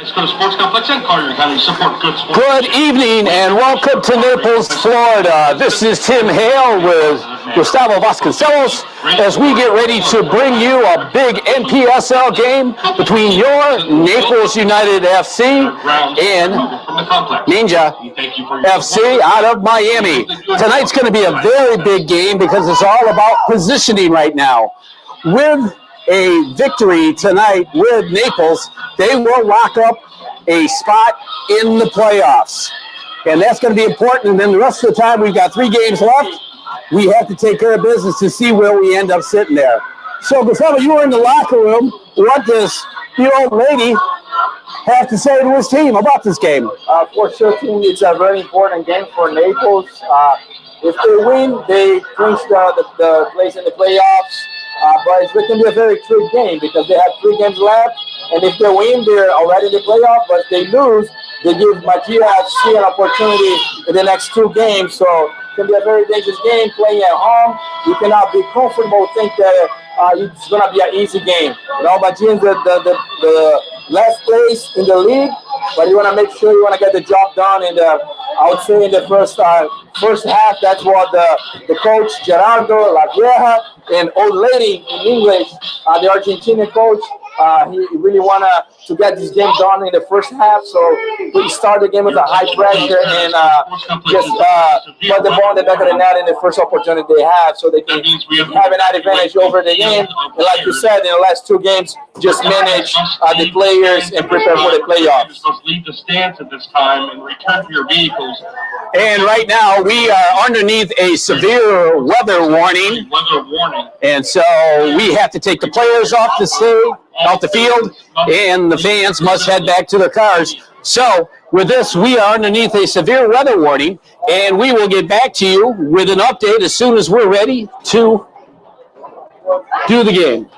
Let's go to Sports Complex and Carter County support good sports. Good evening and welcome to Naples, Florida. This is Tim Hale with Gustavo Vasconcelos as we get ready to bring you a big Npsl game between your Naples United FC and Magia FC out of Miami. Tonight's going to be a very big game because it's all about positioning right now. With a victory tonight with Naples, they will lock up a spot in the playoffs. And that's going to be important. And then the rest of the time, we've got 3 games left. We have to take care of business to see where we end up sitting there. So, Gustavo, you were in the locker room. What does the old lady have to say to his team about this game? For sure, team, it's a very important game for Naples. If they win, they clinch the place in the playoffs. But it's going to be a very tricky game because they have 3 games left. And if they win, they're already in the playoff. But if they lose, they give Magia FC an opportunity in the next 2 games. So it's going to be a very dangerous game playing at home. You cannot be comfortable, think that it's going to be an easy game. You know, Magia is the last place in the league, but you want to make sure you want to get the job done in the, I would say, in the first half. That's what the coach Gerardo La Vieja and old lady in English, the Argentinian coach, he really want to get this game done in the first half. So we start the game with a high pressure and just put the ball in the back of the net in the first opportunity they have, so they can have an advantage over the game. And like you said, in the last 2 games, just manage the players and prepare for the playoffs. Leave the stands at this time and return to your vehicles. And right now, we are underneath a severe weather warning. And so we have to take the players off the field, and the fans must head back to their cars. So with this, we are underneath a severe weather warning, and we will get back to you with an update as soon as we're ready to do the game.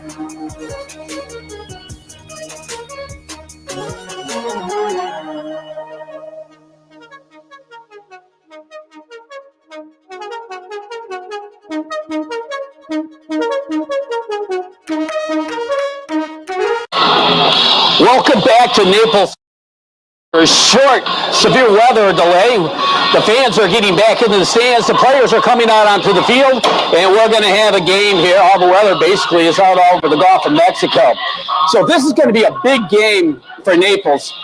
Welcome back to Naples. There's short, severe weather delay. The fans are getting back into the stands. The players are coming out onto the field, and we're going to have a game here. All the weather basically is out over the Gulf of Mexico. So this is going to be a big game for Naples.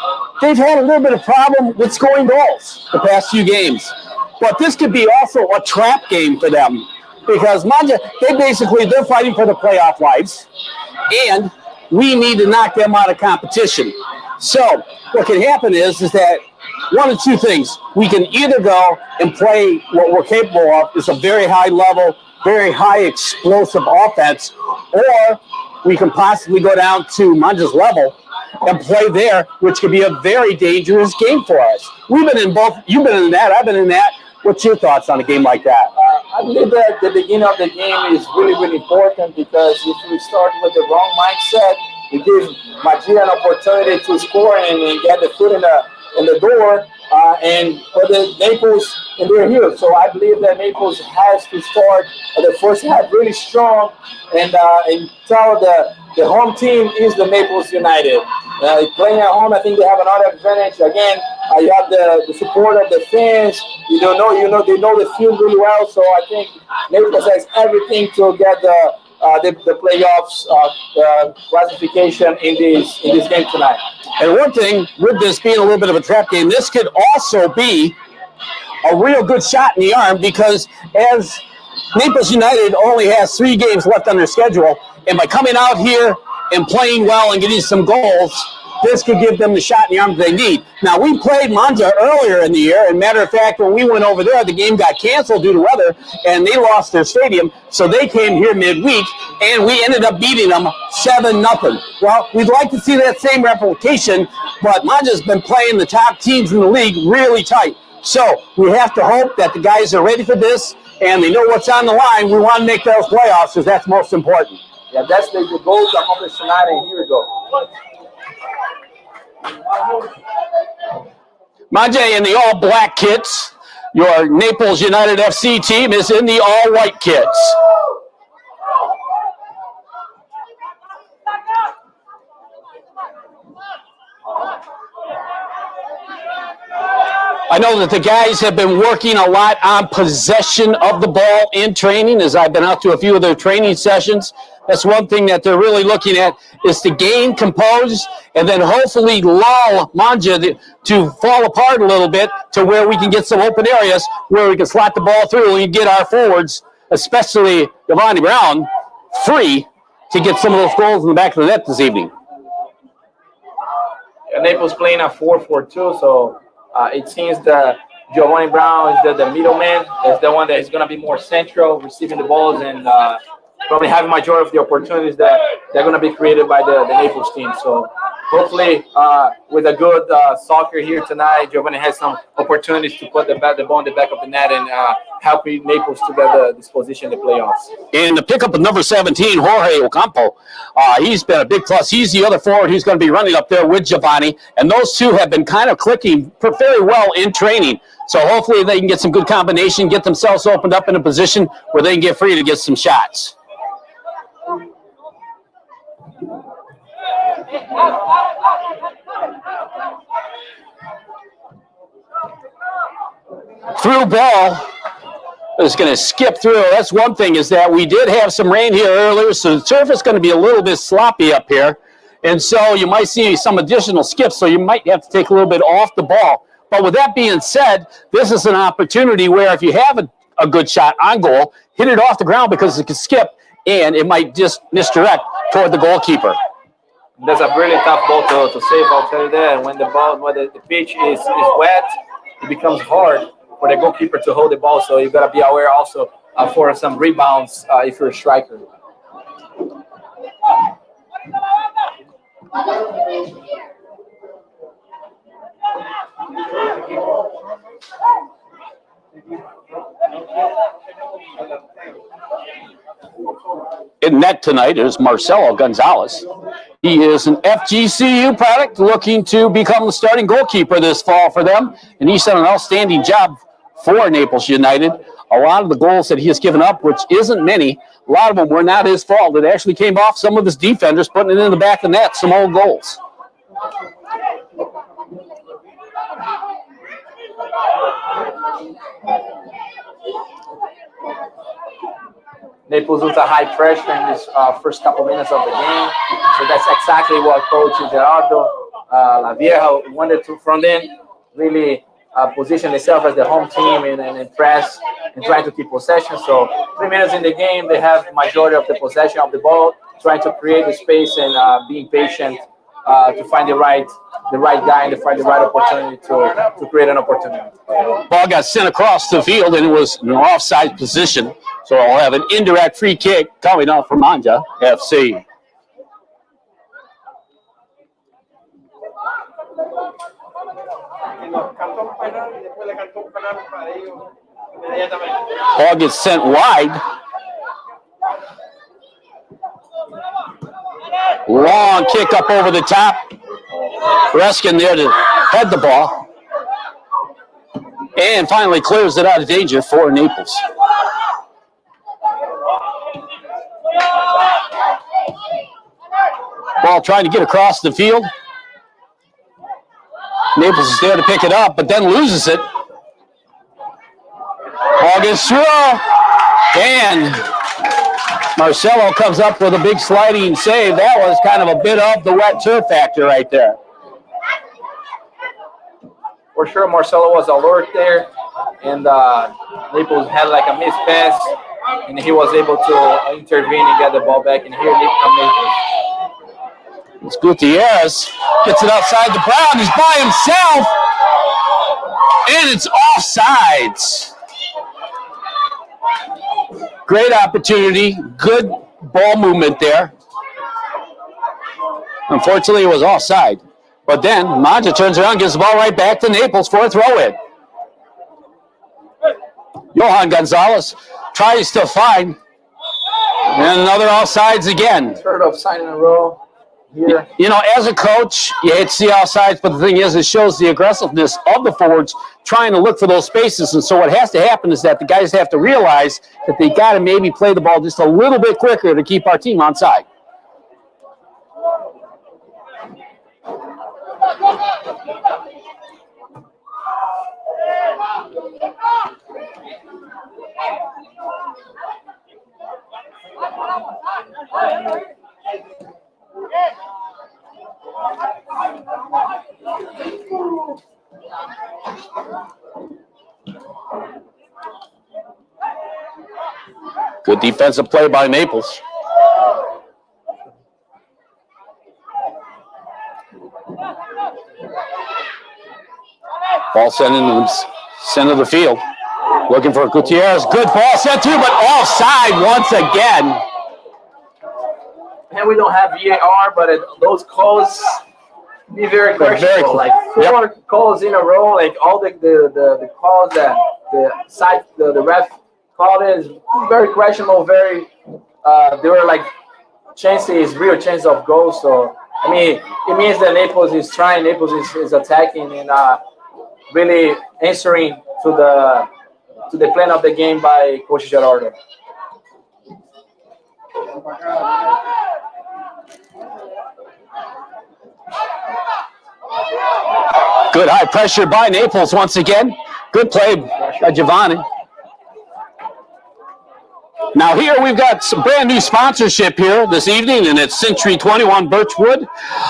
They've had a little bit of problem with scoring goals the past few games. But this could be also a trap game for them because Magia, they're fighting for the playoff lives, and we need to knock them out of competition. So what can happen is that one of two things. We can either go and play what we're capable of, is a very high level, very high explosive offense, or we can possibly go down to Magia's level and play there, which could be a very dangerous game for us. We've been in both. You've been in that. I've been in that. What's your thoughts on a game like that? I believe that the beginning of the game is really, really important because if we start with the wrong mindset, it gives Magia an opportunity to score and get the foot in the door and put the Naples in their heels. So I believe that Naples has to start the first half really strong and tell the home team is the Naples United. Playing at home, I think they have another advantage. Again, you have the support of the fans. They know the field really well. So I think Naples has everything to get the playoffs classification in this game tonight. And one thing, with this being a little bit of a trap game, this could also be a real good shot in the arm because as Naples United only has 3 games left on their schedule, and by coming out here and playing well and getting some goals, this could give them the shot in the arm that they need. Now, we played Magia earlier in the year, and matter of fact, when we went over there, the game got canceled due to weather, and they lost their stadium, so they came here midweek, and we ended up beating them 7-0. Well, we'd like to see that same replication, but Magia's been playing the top teams in the league really tight. So we have to hope that the guys are ready for this, and they know what's on the line. We want to make those playoffs because that's most important. Yeah, that's the goal to accomplish tonight, and here we go. Magia in the all-black kits. Your Naples United FC team is in the all-white kits. I know that the guys have been working a lot on possession of the ball in training, as I've been out to a few of their training sessions. That's one thing that they're really looking at, is to gain composed and then hopefully lull Magia to fall apart a little bit to where we can get some open areas where we can slot the ball through and get our forwards, especially Giovanni Brown, free to get some of those goals in the back of the net this evening. Naples playing a 4-4-2, so it seems that Giovanni Brown is the middleman, is the one that is going to be more central, receiving the balls and probably having majority of the opportunities that they're going to be created by the Naples team. So hopefully with a good soccer here tonight, Giovanni has some opportunities to put the ball in the back of the net and helping Naples to get this position in the playoffs. And the pickup of number 17, Jorge Ocampo, he's been a big plus. He's the other forward who's going to be running up there with Giovanni. And those two have been kind of clicking very well in training. So hopefully they can get some good combination, get themselves opened up in a position where they can get free to get some shots. Through ball is going to skip through. That's one thing, is that we did have some rain here earlier, so the turf is going to be a little bit sloppy up here. And so you might see some additional skips, so you might have to take a little bit off the ball. But with that being said, this is an opportunity where if you have a good shot on goal, hit it off the ground because it can skip, and it might just misdirect toward the goalkeeper. That's a really tough ball to save, I'll tell you that. When the pitch is wet, it becomes hard for the goalkeeper to hold the ball. So you've got to be aware also for some rebounds if you're a striker. And net tonight is Marcelo Gonzalez. He is an FGCU product looking to become the starting goalkeeper this fall for them, and he's done an outstanding job for Naples United. A lot of the goals that he has given up, which isn't many, a lot of them were not his fault. It actually came off some of his defenders putting it in the back of the net, some old goals. Naples with a high pressure in this first couple minutes of the game. So that's exactly what Coach Gerardo Lavieja wanted to, from them, really position itself as the home team and press and trying to keep possession. So 3 minutes in the game, they have majority of the possession of the ball, trying to create the space and being patient to find the right guy and to find the right opportunity to create an opportunity. Ball got sent across the field, and it was an offside position. So I'll have an indirect free kick coming out from Magia FC. Ball gets sent wide. Long kick up over the top. Reskin there to head the ball. And finally clears it out of danger for Naples. Ball trying to get across the field. Naples is there to pick it up, but then loses it. Ball gets through. And Marcelo comes up with a big sliding save. That was kind of a bit of the wet turf factor right there. For sure, Marcelo was alert there, and Naples had like a missed pass, and he was able to intervene and get the ball back. And here Naples. It's Gutierrez. Gets it outside the Brown. He's by himself. And it's offsides. Great opportunity. Good ball movement there. Unfortunately, it was offside. But then Magia turns around, gives the ball right back to Naples for a throw-in. Johan Gonzalez tries to find. And another offsides again. Third offside in a row. Here. You know, as a coach, you hate to see offsides, but the thing is, it shows the aggressiveness of the forwards trying to look for those spaces. And so what has to happen is that the guys have to realize that they got to maybe play the ball just a little bit quicker to keep our team onside. Good defensive play by Naples. Ball sent into the center of the field. Looking for Gutierrez. Good ball sent through, but offside once again. And we don't have VAR, but those calls be very questionable. Like four calls in a row, like all the calls that the ref called is very questionable. Very there were like real chances of goals. So I mean, it means that Naples is trying. Naples is attacking and really answering to the plan of the game by Coach Gerardo. Good high pressure by Naples once again. Good play by Giovanni. Now here we've got some brand new sponsorship here this evening, and it's Century 21 Birchwood.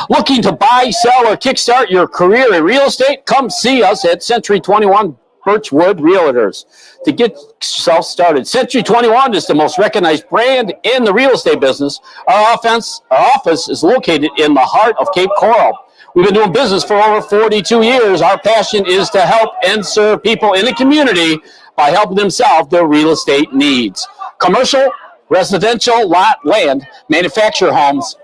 Looking to buy, sell, or kickstart your career in real estate? Come see us at Century 21 Birchwood Realtors to get yourself started. Century 21 is the most recognized brand in the real estate business. Our office is located in the heart of Cape Coral. We've been doing business for over 42 years. Our passion is to help and serve people in the community by helping them solve their real estate needs. Commercial, residential, lot, land, manufactured homes,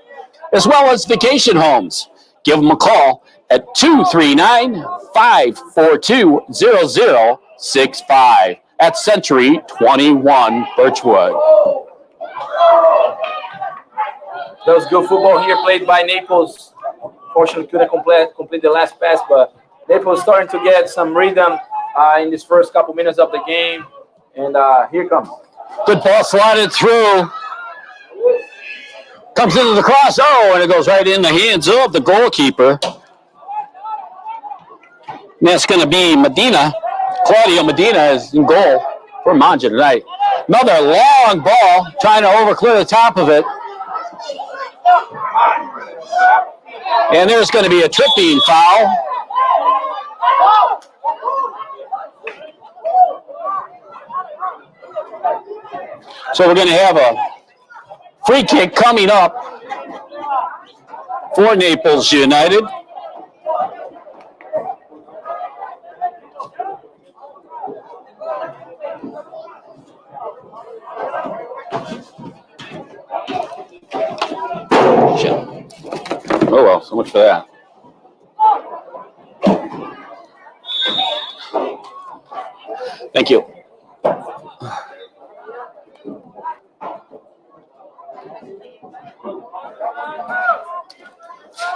as well as vacation homes. Give them a call at 239-542-0065 at Century 21 Birchwood. That was good football here played by Naples. Fortunately, couldn't complete the last pass, but Naples starting to get some rhythm in this first couple minutes of the game. And here it comes. Good ball slided through. Comes into the cross. Oh, and it goes right in the hands of the goalkeeper. And that's going to be Medina. Claudio Medina is in goal for Magia tonight. Another long ball, trying to overclear the top of it. And there's going to be a tripping foul. So we're going to have a free kick coming up for Naples United. Oh, well, so much for that. Thank you.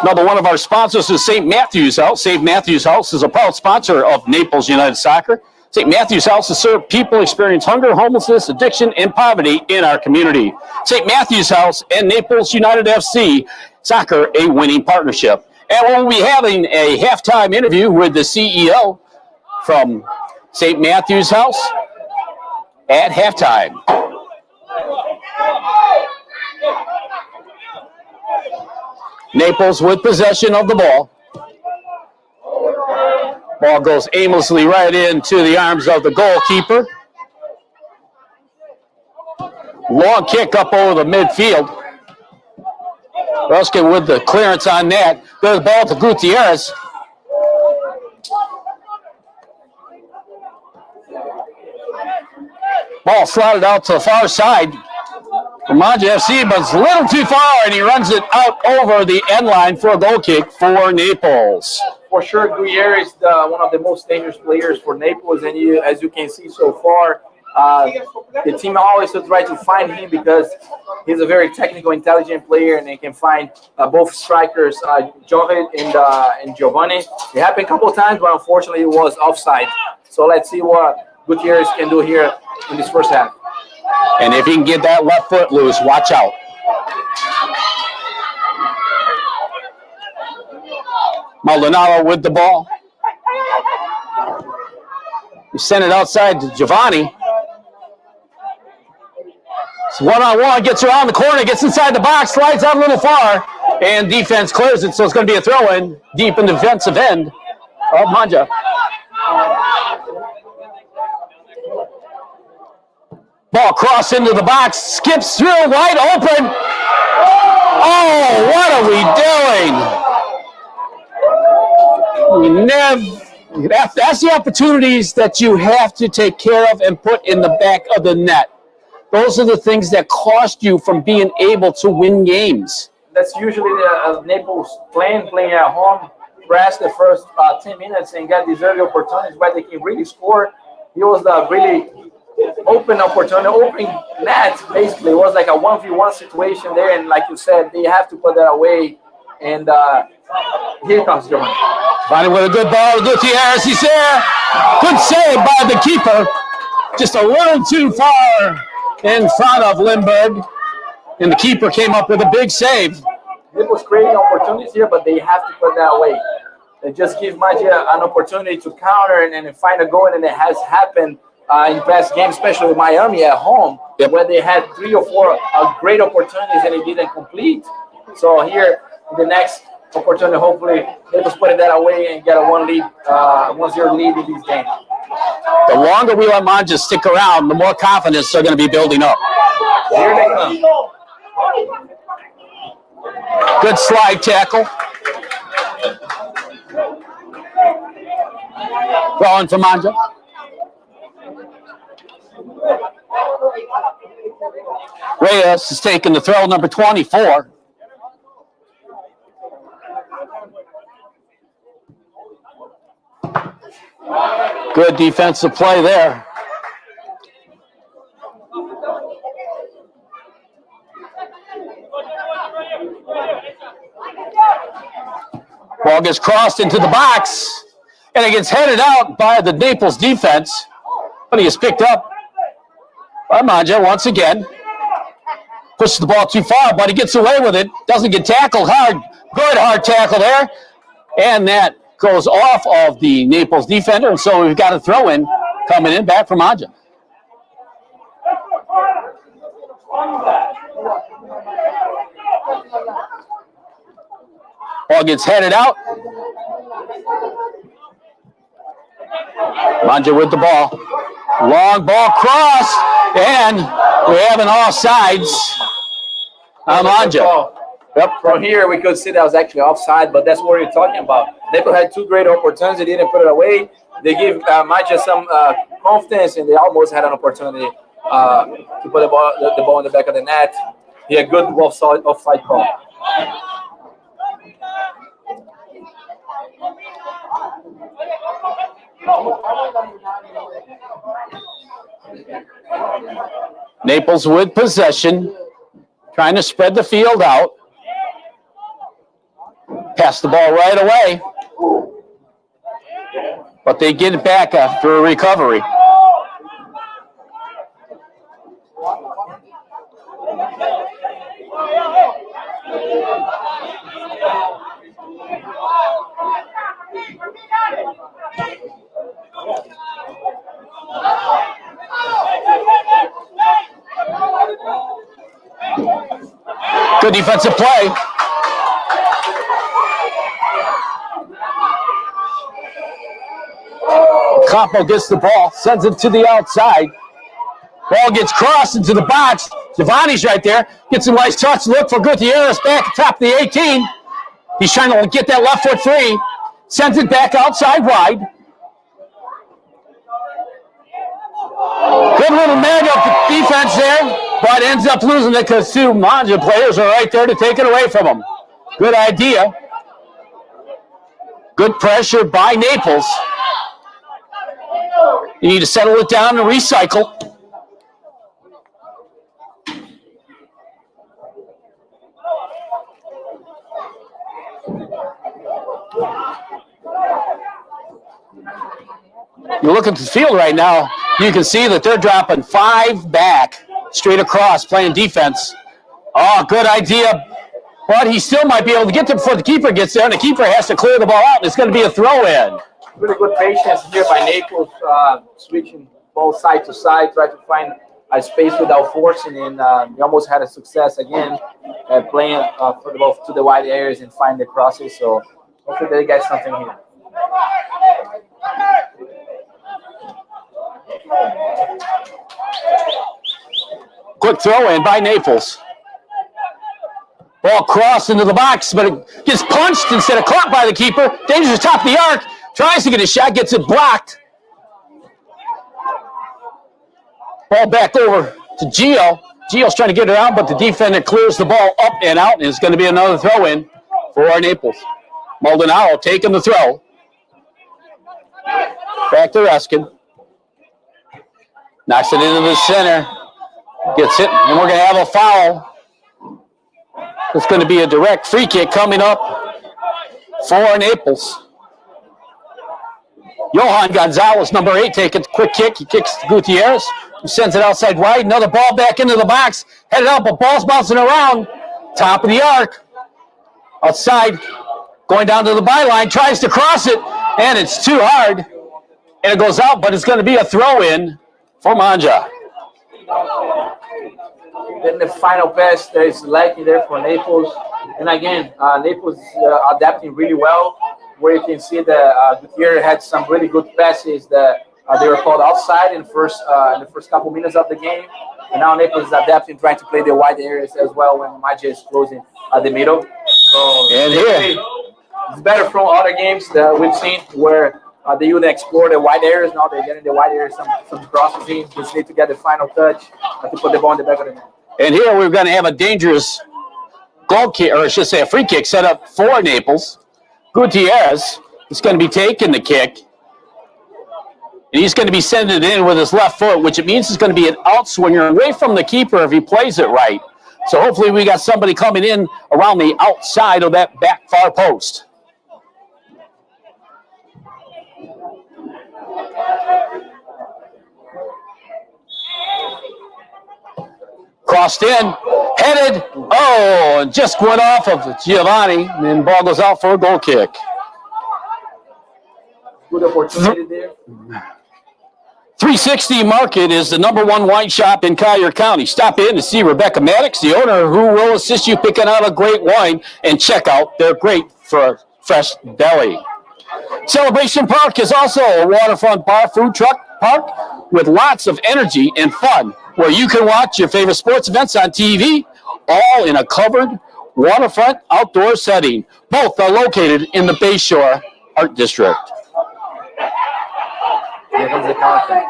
Another one of our sponsors is St. Matthew's House. St. Matthew's House is a proud sponsor of Naples United Soccer. St. Matthew's House has served people experiencing hunger, homelessness, addiction, and poverty in our community. St. Matthew's House and Naples United FC Soccer, a winning partnership. And we'll be having a halftime interview with the CEO from St. Matthew's House at halftime. Naples with possession of the ball. Ball goes aimlessly right into the arms of the goalkeeper. Long kick up over the midfield. Ruskin with the clearance on that. There's the ball to Gutierrez. Ball slotted out to the far side for Magia FC, but it's a little too far, and he runs it out over the end line for a goal kick for Naples. For sure, Gutierrez is one of the most dangerous players for Naples, and as you can see so far, the team always try to find him because he's a very technical, intelligent player, and they can find both strikers, Jovet and Giovanni. It happened a couple of times, but unfortunately it was offside. So let's see what Gutierrez can do here in this first half. And if he can get that left foot loose, watch out. Maldonado with the ball. He sent it outside to Giovanni. It's one-on-one, gets around the corner, gets inside the box, slides out a little far, and defense clears it, so it's going to be a throw-in deep in the defensive end of Magia. Ball cross into the box, skips through, wide open. Oh, what are we doing? That's the opportunities that you have to take care of and put in the back of the net. Those are the things that cost you from being able to win games. That's usually Naples playing at home, press the first 10 minutes and get these early opportunities where they can really score. He was really open opportunity, open net, basically. It was like a 1v1 situation there, and like you said, they have to put that away. And here comes Giovanni. Giovanni with a good ball to Gutierrez. He's there. Good save by the keeper. Just a little too far in front of Lindbergh. And the keeper came up with a big save. It was creating opportunities here, but they have to put that away. They just give Magia an opportunity to counter and find a goal, and it has happened in past games, especially with Miami at home, where they had 3 or 4 great opportunities and it didn't complete. So here, the next opportunity, hopefully, they just put that away and get a 1-0 lead in this game. The longer we let Magia stick around, the more confidence they're going to be building up. Here they come. Good slide tackle. Going for Magia. Reyes is taking the throw, number 24. Good defensive play there. Ball gets crossed into the box, and it gets headed out by the Naples defense. But he is picked up by Magia once again. Pushes the ball too far, but he gets away with it. Doesn't get tackled hard. Good hard tackle there. And that goes off of the Naples defender, and so we've got a throw-in coming in back from Magia. Ball gets headed out. Magia with the ball. Long ball cross, and we have an offsides on Magia. Yep. From here, we could see that was actually offside, but that's what you're talking about. Naples had two great opportunities. They didn't put it away. They give Magia some confidence, and they almost had an opportunity to put the ball in the back of the net. He had a good offside call. Naples with possession, trying to spread the field out. Pass the ball right away, but they get it back after a recovery. Good defensive play. Campo gets the ball, sends it to the outside. Ball gets crossed into the box. Giovanni's right there. Gets a nice touch. Look for Gutierrez back at top of the 18. He's trying to get that left foot free. Sends it back outside wide. Good little Magia defense there, but ends up losing it because two Magia players are right there to take it away from him. Good idea. Good pressure by Naples. You need to settle it down and recycle. You look at the field right now, you can see that they're dropping 5 back straight across, playing defense. Oh, good idea. But he still might be able to get there before the keeper gets there, and the keeper has to clear the ball out, and it's going to be a throw-in. Really good patience here by Naples, switching ball side to side, try to find a space without forcing, and they almost had a success again playing for the ball to the wide areas and find the crosses. So hopefully they get something here. Quick throw in by Naples. Ball crossed into the box, but it gets punched instead of caught by the keeper. Dangerous top of the arc. Tries to get a shot, gets it blocked. Ball back over to Gio. Gio's trying to get it out, but the defender clears the ball up and out, and it's going to be another throw in for Naples. Maldonado taking the throw. Back to Ruskin. Knocks it into the center. Gets hit, and we're going to have a foul. It's going to be a direct free kick coming up for Naples. Johan Gonzalez, number 8, taking a quick kick. He kicks to Gutierrez. He sends it outside wide. Another ball back into the box. Headed out, but ball's bouncing around. Top of the arc. Outside. Going down to the byline. Tries to cross it, and it's too hard. And it goes out, but it's going to be a throw-in for Magia. Then the final pass, there is lacking there for Naples. And again, Naples adapting really well, where you can see that Gutierrez had some really good passes that they were called offside in the first couple minutes of the game. And now Naples is adapting, trying to play the wide areas as well when Magia is closing at the middle. So and here, it's better from other games that we've seen where they would explore the wide areas. Now they're getting the wide areas, some crosses in. Just need to get the final touch to put the ball in the back of the net. And here we're going to have a dangerous goal kick, or I should say a free kick set up for Naples. Gutierrez is going to be taking the kick. And he's going to be sending it in with his left foot, which it means it's going to be an outswinger away from the keeper if he plays it right. So hopefully we got somebody coming in around the outside of that back far post. Crossed in, headed, and just went off of Giovanni, and then ball goes out for a goal kick. Good opportunity there. 360 Market is the #1 wine shop in Collier County. Stop in to see Rebecca Maddox, the owner, who will assist you picking out a great wine, and check out their great fresh deli. Celebration Park is also a waterfront bar food truck park with lots of energy and fun, where you can watch your favorite sports events on TV, all in a covered waterfront outdoor setting. Both are located in the Bayshore Art District. Here comes the counter.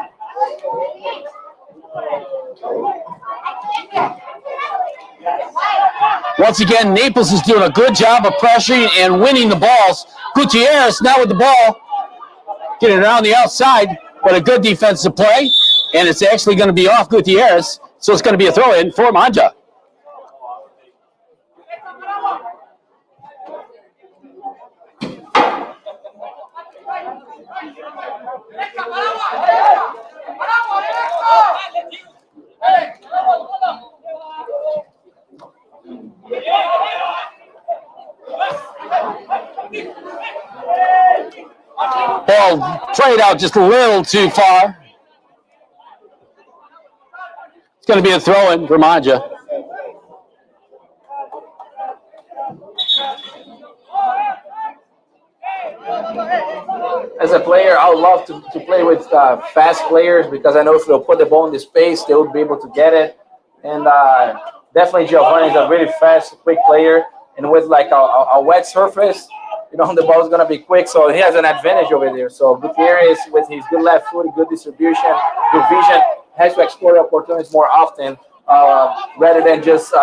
Once again, Naples is doing a good job of pressuring and winning the balls. Gutierrez now with the ball, getting it around the outside, but a good defensive play, and it's actually going to be off Gutierrez, so it's going to be a throw-in for Magia. Ball played out just a little too far. It's going to be a throw-in for Magia. As a player, I would love to play with fast players, because I know if they'll put the ball in the space, they will be able to get it. And definitely Giovanni is a really fast, quick player. And with like a wet surface, the ball is going to be quick. So he has an advantage over there. So Gutierrez, with his good left foot, good distribution, good vision, has to explore opportunities more often rather than just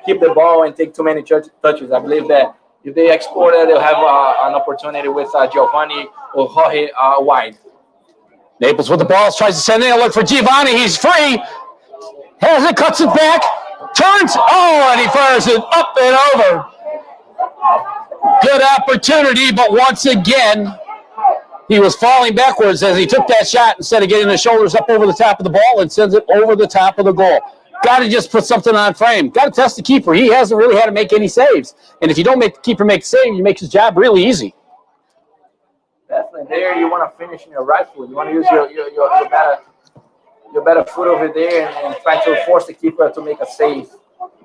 keep the ball and take too many touches. I believe that if they explore it, they'll have an opportunity with Giovanni or Jorge wide. Naples with the ball, tries to send in a look for Giovanni. He's free. Has it, cuts it back, turns, and he fires it up and over. Good opportunity, but once again, he was falling backwards as he took that shot instead of getting the shoulders up over the top of the ball, and sends it over the top of the goal. Got to just put something on frame. Got to test the keeper. He hasn't really had to make any saves. And if you don't make the keeper make a save, you make his job really easy. Definitely there, you want to finish in your right foot. You want to use your better foot over there and try to force the keeper to make a save,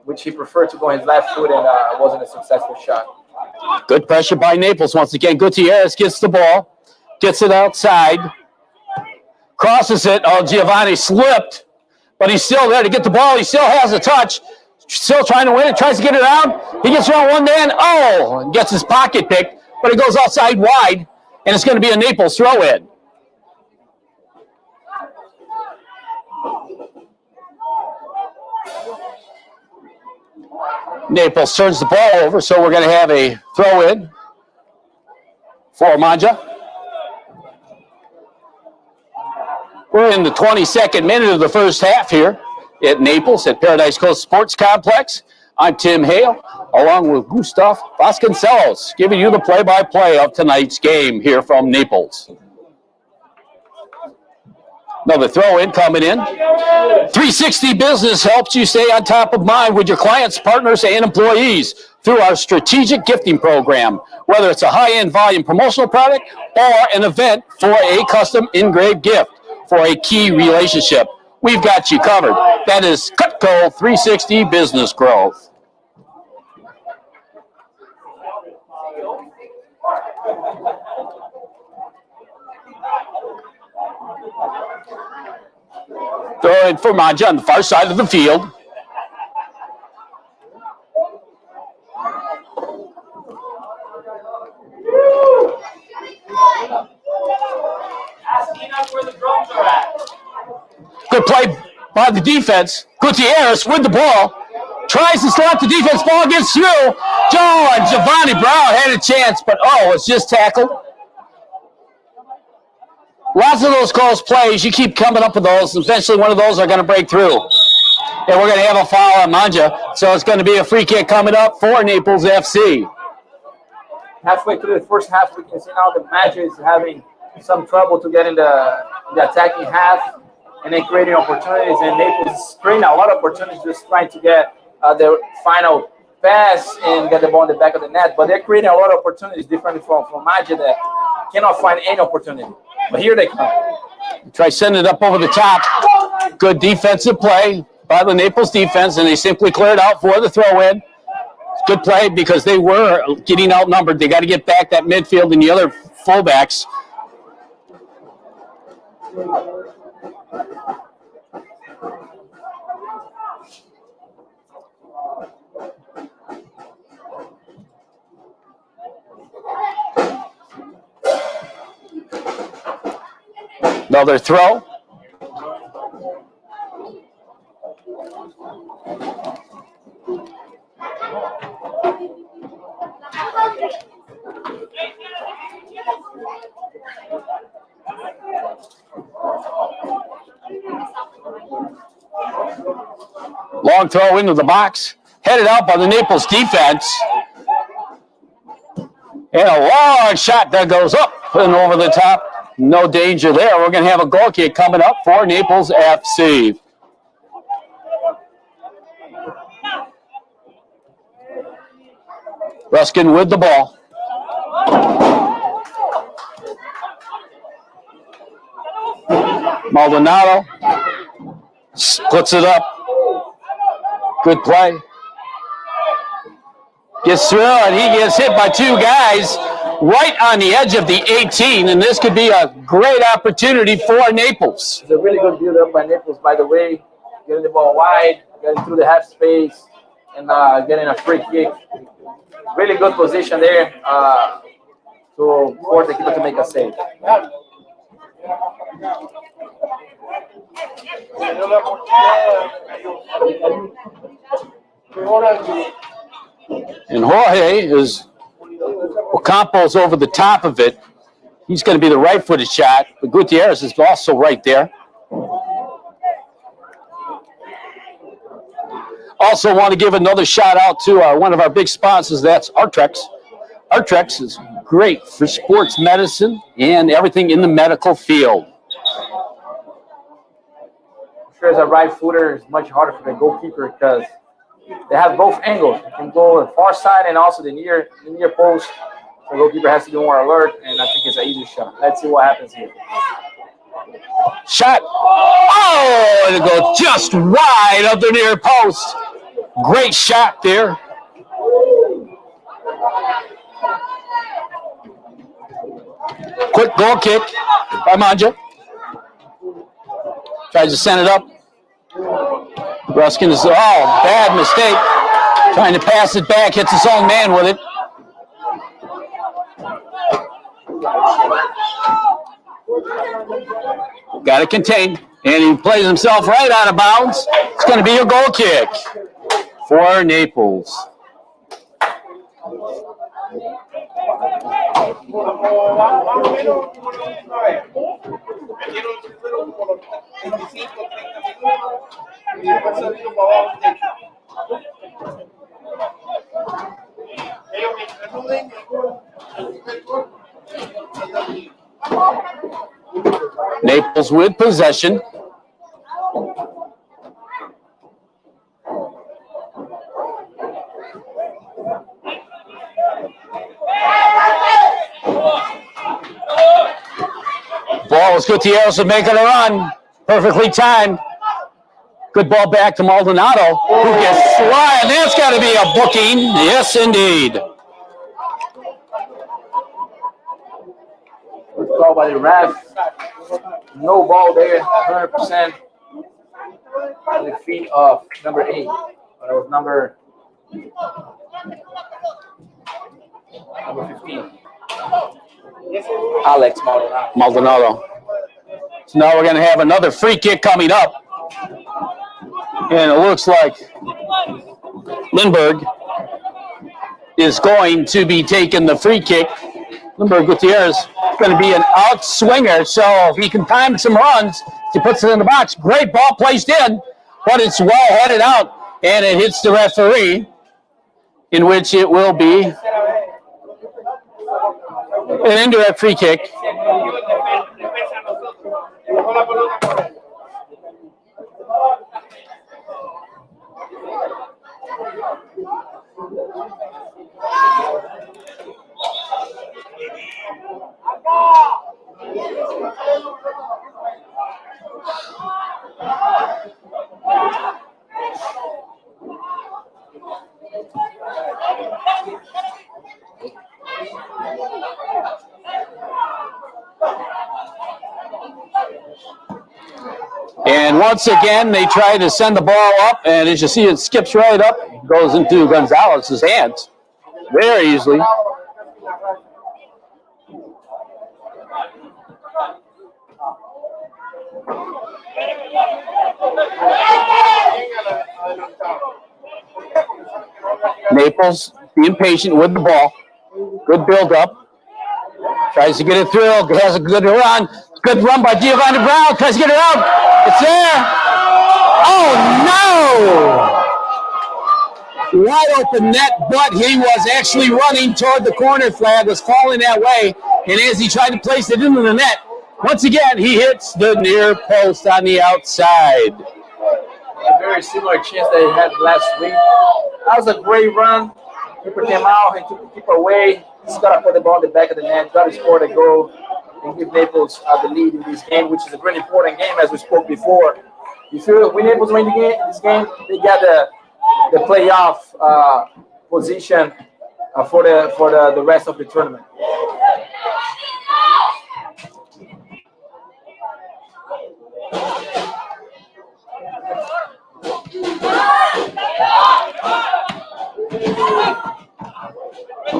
which he preferred to go on his left foot, and wasn't a successful shot. Good pressure by Naples once again. Gutierrez gets the ball, gets it outside, crosses it. Giovanni slipped, but he's still there to get the ball. He still has a touch, still trying to win it, tries to get it out. He gets around one man, and gets his pocket picked, but it goes outside wide, and it's going to be a Naples throw-in. Naples turns the ball over, so we're going to have a throw-in for Magia. We're in the 22nd minute of the first half here at Naples at Paradise Coast Sports Complex. I'm Tim Hale, along with Gustav Vasconcelos, giving you the play-by-play of tonight's game here from Naples. Another throw-in coming in. 360 Business helps you stay on top of mind with your clients, partners, and employees through our strategic gifting program. Whether it's a high-end volume promotional product or an event for a custom engraved gift for a key relationship, we've got you covered. That is Cutco 360 Business Growth. Throw in for Magia on the far side of the field. Good play by the defense. Gutierrez with the ball. Tries to stop the defense. Ball gets through. And Giovanni Brown had a chance, but it's just tackled. Lots of those close plays. You keep coming up with those. Eventually one of those are going to break through. And we're going to have a foul on Magia. So it's going to be a free kick coming up for Naples FC. Halfway through the first half, we can see now that Magia is having some trouble to get in the attacking half. and then creating opportunities. And Naples is creating a lot of opportunities, just trying to get the final pass and get the ball in the back of the net. But they're creating a lot of opportunities, differently from Magia that cannot find any opportunity. But here they come. Try sending it up over the top. Good defensive play by the Naples defense, and they simply cleared out for the throw-in. Good play because they were getting outnumbered. They got to get back that midfield and the other fullbacks. Another throw. Long throw into the box. Headed out by the Naples defense. And a long shot that goes up and over the top. No danger there. We're going to have a goal kick coming up for Naples FC. Ruskin with the ball. Maldonado puts it up. Good play. Gets through, and he gets hit by two guys right on the edge of the 18, and this could be a great opportunity for Naples. It's a really good build-up by Naples, by the way. Getting the ball wide, getting through the half space, and getting a free kick. Really good position there to force the keeper to make a save. And Jorge is Ocampo's over the top of it. He's going to be the right-footed shot, but Gutierrez is also right there. Also want to give another shout out to one of our big sponsors, that's Artrex. Artrex is great for sports medicine and everything in the medical field. I'm sure as a right footer, it's much harder for the goalkeeper because they have both angles. You can go the far side and also the near post. The goalkeeper has to be more alert, and I think it's an easy shot. Let's see what happens here. Shot. Oh, and it goes just wide of the near post. Great shot there. Quick goal kick by Magia. Tries to send it up. Ruskin is, bad mistake. Trying to pass it back, hits his own man with it. Got it contained, and he plays himself right out of bounds. It's going to be a goal kick for Naples. Naples with possession. Ball is Gutierrez making a run. Perfectly timed. Good ball back to Maldonado, who gets sly, and that's got to be a booking. Yes, indeed. Good call by the ref. No ball there, 100%. The feet of number 8. But it was number 15. Alex Maldonado. So now we're going to have another free kick coming up. And it looks like Lindbergh is going to be taking the free kick. Lindbergh Gutierrez is going to be an out swinger, so if he can time some runs, he puts it in the box. Great ball placed in, but it's well headed out, and it hits the referee, in which it will be an indirect free kick. And once again, they try to send the ball up, and as you see, it skips right up, goes into Gonzalez's hands very easily. Naples being patient with the ball. Good build up. Tries to get it through. Has a good run. Good run by Giovanni Brown. Tries to get it out. It's there. Oh, no! Wide open net, but he was actually running toward the corner flag, was falling that way, and as he tried to place it into the net, once again, he hits the near post on the outside. A very similar chance that he had last week. That was a great run. Keeper came out and took the keeper away. He's got to put the ball in the back of the net, got to score the goal, and give Naples the lead in this game, which is a very important game, as we spoke before. If Naples win this game, they get the playoff position for the rest of the tournament.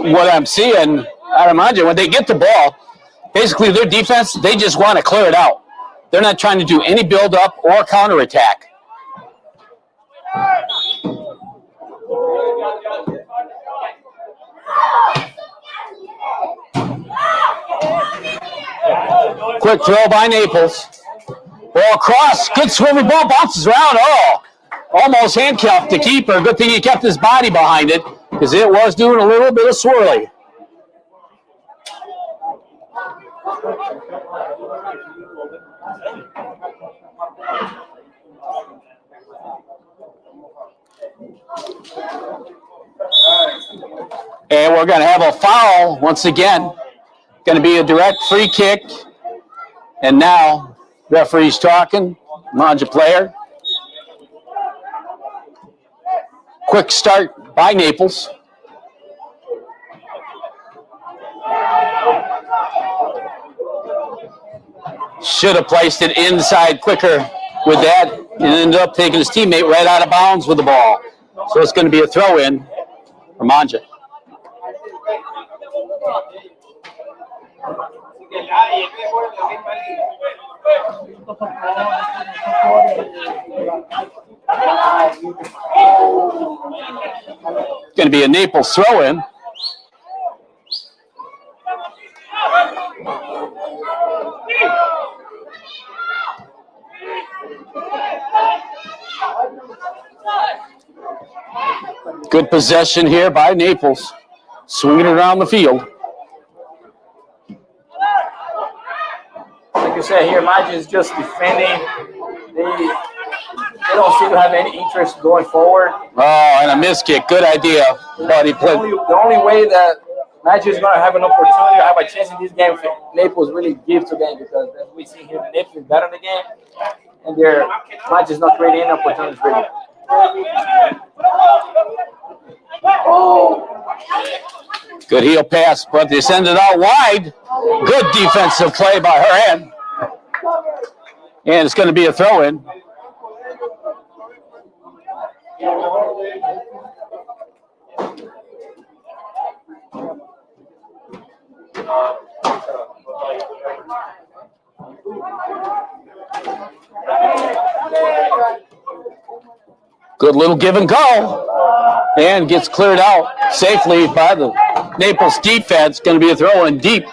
What I'm seeing out of Magia, when they get the ball, basically their defense, they just want to clear it out. They're not trying to do any build-up or counterattack. Quick throw by Naples. Ball across. Good swimming ball. Bounces around. Oh, almost handcuffed the keeper. Good thing he kept his body behind it because it was doing a little bit of swirly. And we're going to have a foul once again. Going to be a direct free kick. And now, referee's talking. Magia player. Quick start by Naples. Should have placed it inside quicker with that. And ended up taking his teammate right out of bounds with the ball. So it's going to be a throw-in for Magia. Going to be a Naples throw-in. Good possession here by Naples. Swinging around the field. Like you said here, Magia is just defending. They don't seem to have any interest going forward. Oh, and a missed kick. Good idea. But he played. The only way that Magia is going to have an opportunity, have a chance in this game, Naples really give to them, because as we see here, Naples is better in the game, and Magia is not creating any opportunities really. Good heel pass, but they send it out wide. Good defensive play by her end. And it's going to be a throw-in. Good little give and go. And gets cleared out safely by the Naples defense. Going to be a throw-in deep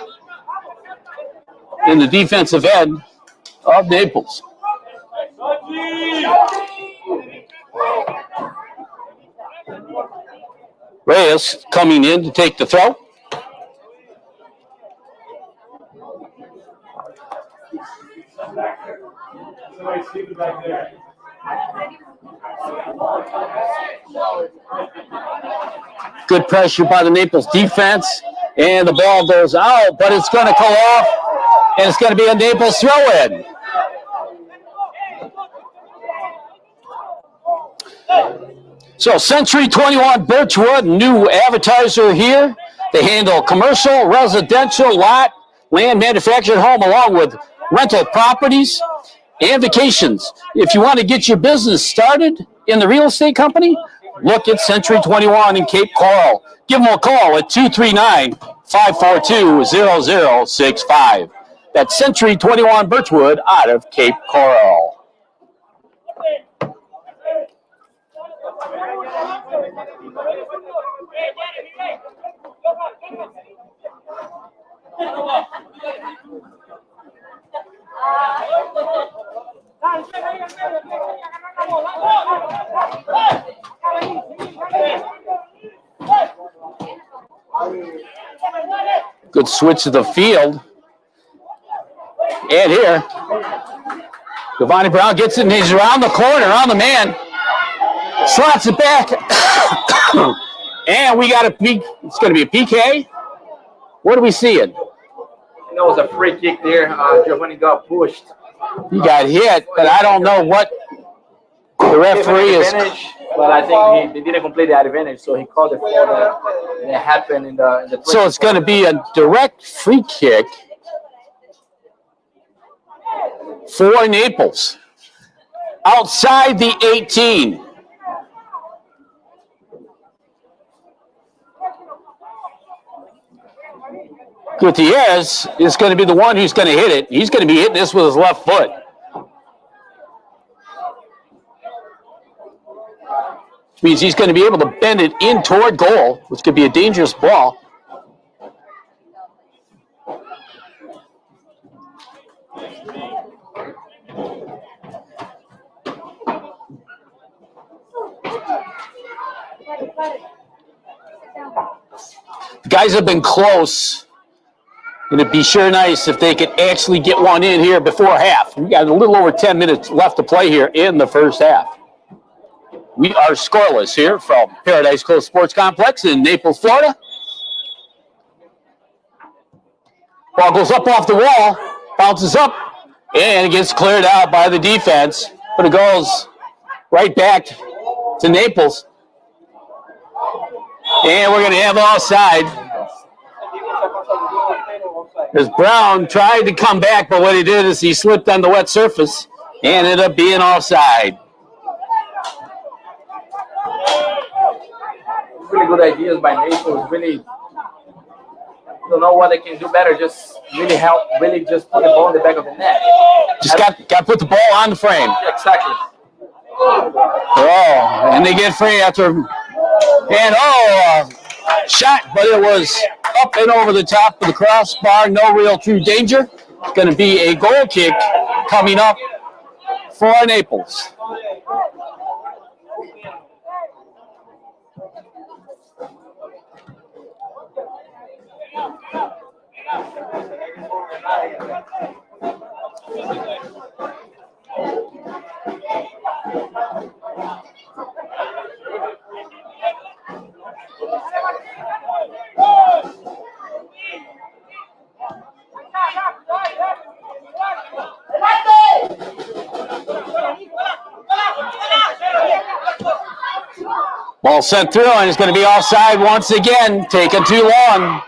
in the defensive end of Naples. Reyes coming in to take the throw. Good pressure by the Naples defense, and the ball goes out, but it's going to go off, and it's going to be a Naples throw-in. So Century 21 Birchwood, new advertiser here. They handle commercial, residential, lot, land, manufactured home, along with rental properties. and vacations. If you want to get your business started in the real estate company, look at Century 21 in Cape Coral. Give them a call at 239-542-0065. That's Century 21 Birchwood out of Cape Coral. Good switch to the field. And here, Giovanni Brown gets it, and he's around the corner, on the man. Slots it back. And we got a peak. It's going to be a PK. What are we seeing? It was a free kick there. Giovanni got pushed. He got hit, but I don't know what the referee is. But I think they didn't complete the advantage, so he called it for that happened in the. So it's going to be a direct free kick for Naples outside the 18. Gutierrez is going to be the one who's going to hit it. He's going to be hitting this with his left foot. Which means he's going to be able to bend it in toward goal, which could be a dangerous ball. The guys have been close. And it'd be sure nice if they could actually get one in here before half. We got a little over 10 minutes left to play here in the first half. We are scoreless here from Paradise Coast Sports Complex in Naples, Florida. Ball goes up off the wall, bounces up, and it gets cleared out by the defense. But it goes right back to Naples. And we're going to have offside. As Brown tried to come back, but what he did is he slipped on the wet surface and ended up being offside. Really good ideas by Naples. Really don't know what they can do better. Just really help. Really just put the ball in the back of the net. Just got to put the ball on the frame. Exactly. Oh, and they get free after. And shot, but it was up and over the top of the crossbar. No real true danger. It's going to be a goal kick coming up for Naples. Ball sent through, and it's going to be offside once again. Taking too long.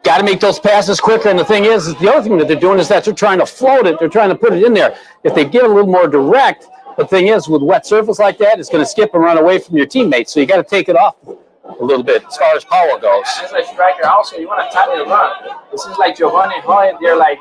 Got to make those passes quicker. And the thing is the other thing that they're doing is that they're trying to float it. They're trying to put it in there. If they get a little more direct, the thing is with wet surface like that, it's going to skip and run away from your teammates. So you got to take it off a little bit as far as power goes. As a striker, also you want to time the run. This is like Giovanni and Hoy. They're like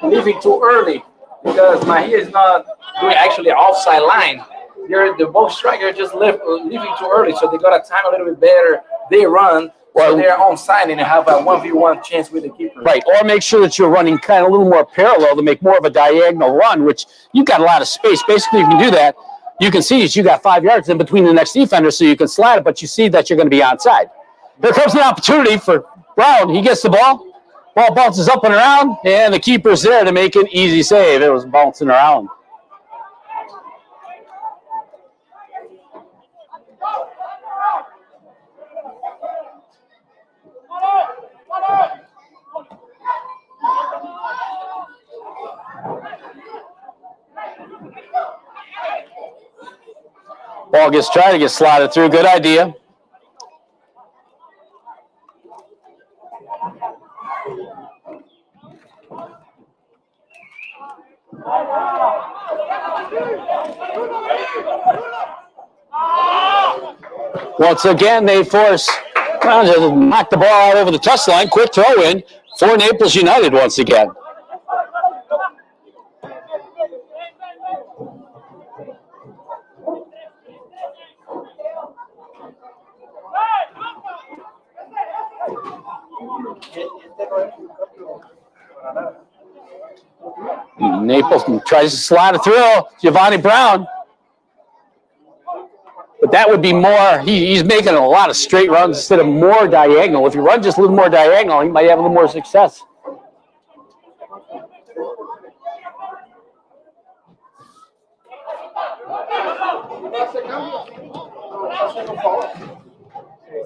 leaving too early because Magia is not doing actually offside line. The both strikers just leaving too early, so they got to time a little bit better. They run, so they're onside and have a 1v1 chance with the keeper. Right, or make sure that you're running kind of a little more parallel to make more of a diagonal run, which you've got a lot of space. Basically, if you can do that, you can see that you got 5 yards in between the next defender, so you can slide it, but you see that you're going to be onside. Here comes the opportunity for Brown. He gets the ball. Ball bounces up and around, and the keeper's there to make an easy save. It was bouncing around. Ball gets tried to get slotted through. Good idea. Once again, they force Magia to knock the ball out over the touchline. Quick throw in for Naples United once again. Naples tries to slide it through Giovanni Brown. But that would be more, he's making a lot of straight runs instead of more diagonal. If you run just a little more diagonal, he might have a little more success.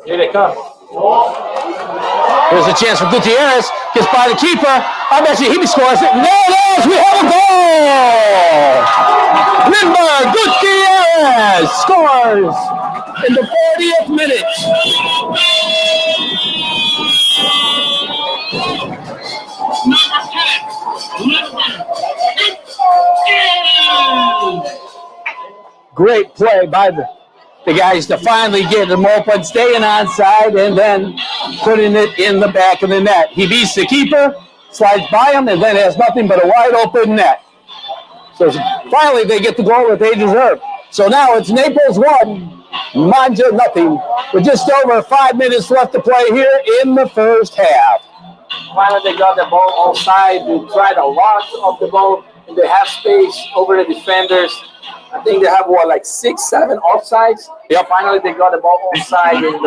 Here they come. Here's a chance for Gutierrez. Gets by the keeper. I bet you he scores it. No, we have a goal! Lindbergh Gutierrez scores in the 40th minute. Great play by the guys to finally get him open, staying onside, and then putting it in the back of the net. He beats the keeper, slides by him, and then has nothing but a wide open net. So finally they get the goal that they deserve. So now it's Naples 1, Magia nothing, with just over 5 minutes left to play here in the first half. Finally they got the ball outside. They tried a lot of the ball in the half space over the defenders. I think they have, like 6, 7 offsides. Yep. Finally, they got the ball offside, and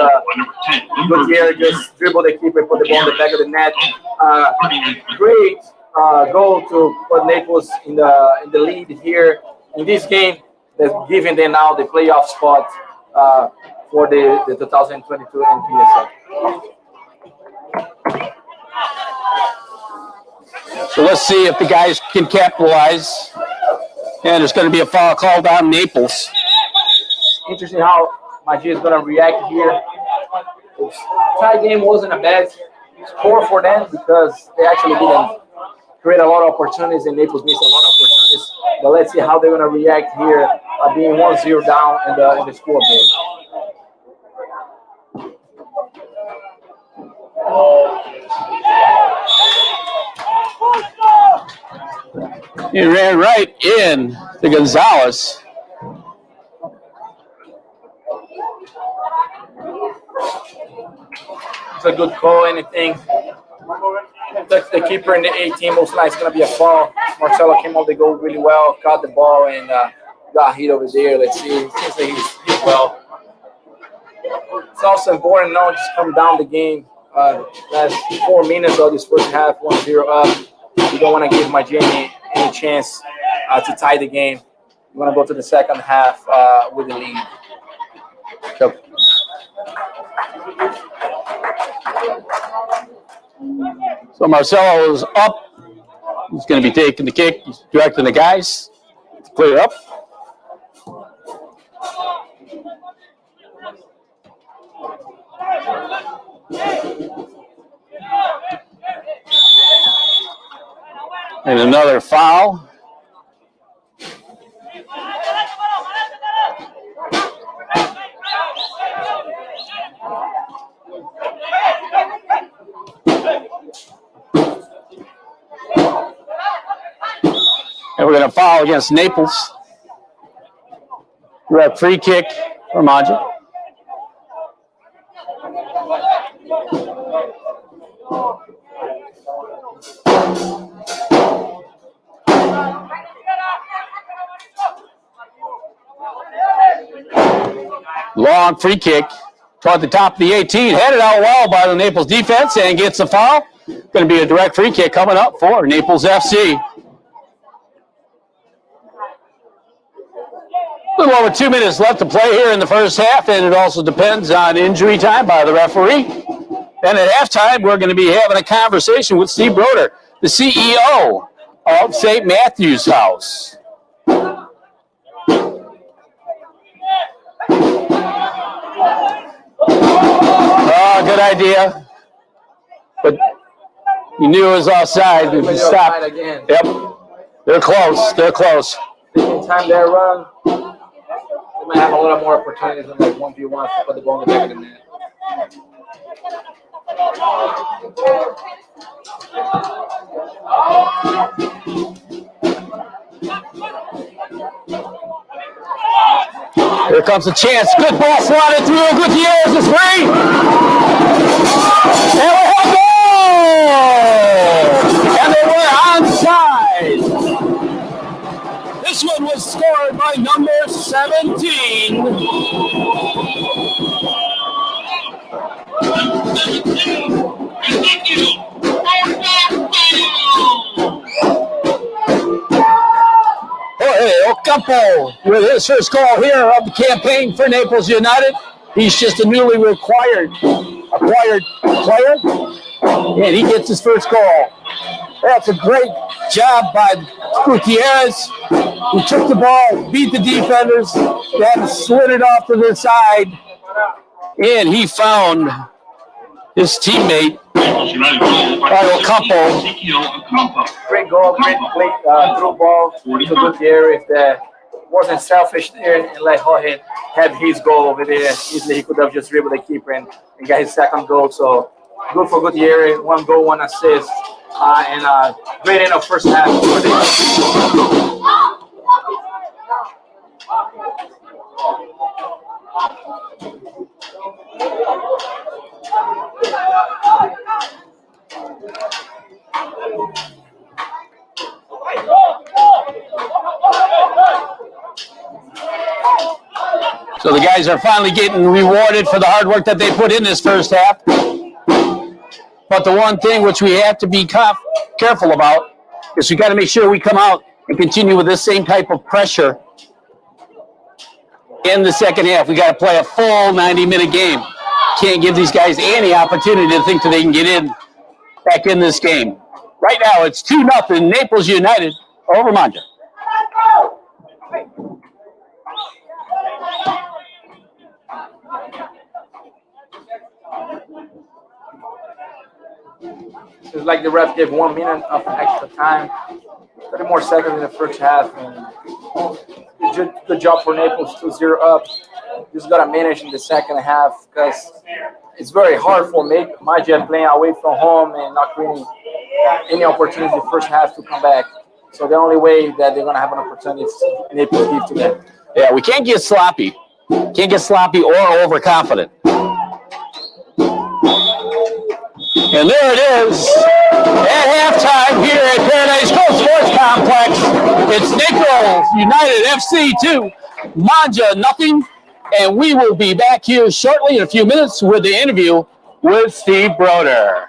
Gutierrez just dribbled the keeper, put the ball in the back of the net. Great goal to put Naples in the lead here in this game. That's giving them now the playoff spot for the 2022 Npsl. So let's see if the guys can capitalize. And there's going to be a foul called on Naples. Interesting how Magia is going to react here. The tie game wasn't a bad score for them because they actually didn't create a lot of opportunities and Naples missed a lot of opportunities. But let's see how they're going to react here, being 1-0 down in the scoreboard. He ran right in to Gonzalez. It's a good call, anything. Touch the keeper in the 18, most likely it's going to be a foul. Marcelo came out the goal really well, caught the ball, and got hit over there. Let's see. It seems like he's well. It's also important now just come down the game. Last 4 minutes of this first half, 1-0 up. You don't want to give Magia any chance to tie the game. You want to go to the second half with the lead. Yep. So Marcelo is up. He's going to be taking the kick. He's directing the guys to play it up. And another foul. And we're going to foul against Naples. We have free kick for Magia. Long free kick toward the top of the 18. Headed out well by the Naples defense and gets a foul. Going to be a direct free kick coming up for Naples FC. A little over 2 minutes left to play here in the first half, and it also depends on injury time by the referee. And at halftime, we're going to be having a conversation with Steve Broder, the CEO of St. Matthew's House. Oh, good idea. But you knew it was offside. If you stopped. Again. Yep. They're close. They're close. Taking time there, run. they might have a lot more opportunities than like 1v1 to put the ball in the back of the net. Here comes a chance. Good ball slotted through. Gutierrez is free. And we have goal! And they were onside. This one was scored by number 17. Jorge Ocampo with his first goal here of the campaign for Naples United. He's just a newly acquired player, and he gets his first goal. That's a great job by Gutierrez, who took the ball, beat the defenders, then slid it off to the side, and he found his teammate, Ocampo. Great goal, great play, through ball to Gutierrez that wasn't selfish there and let Jorge have his goal over there. Easily he could have just dribbled the keeper and got his second goal. So good for Gutierrez, 1 goal, 1 assist, and great end of first half. So the guys are finally getting rewarded for the hard work that they put in this first half. But the one thing which we have to be careful about is we got to make sure we come out and continue with this same type of pressure in the second half. We got to play a full 90-minute game. Can't give these guys any opportunity to think that they can get in back in this game. Right now, it's 2-0 Naples United over Magia. It's like the ref gave 1 minute of extra time, 30 more seconds in the first half, and good job for Naples, 2-0 up. Just got to manage in the second half because it's very hard for Magia playing away from home and not creating any opportunity in the first half to come back. So the only way that they're going to have an opportunity is Naples give to them. Yeah, we can't get sloppy. Can't get sloppy or overconfident. And there it is at halftime here at Paradise Coast Sports Complex. It's Naples United FC 2, Magia nothing. And we will be back here shortly in a few minutes with the interview with Steve Broder.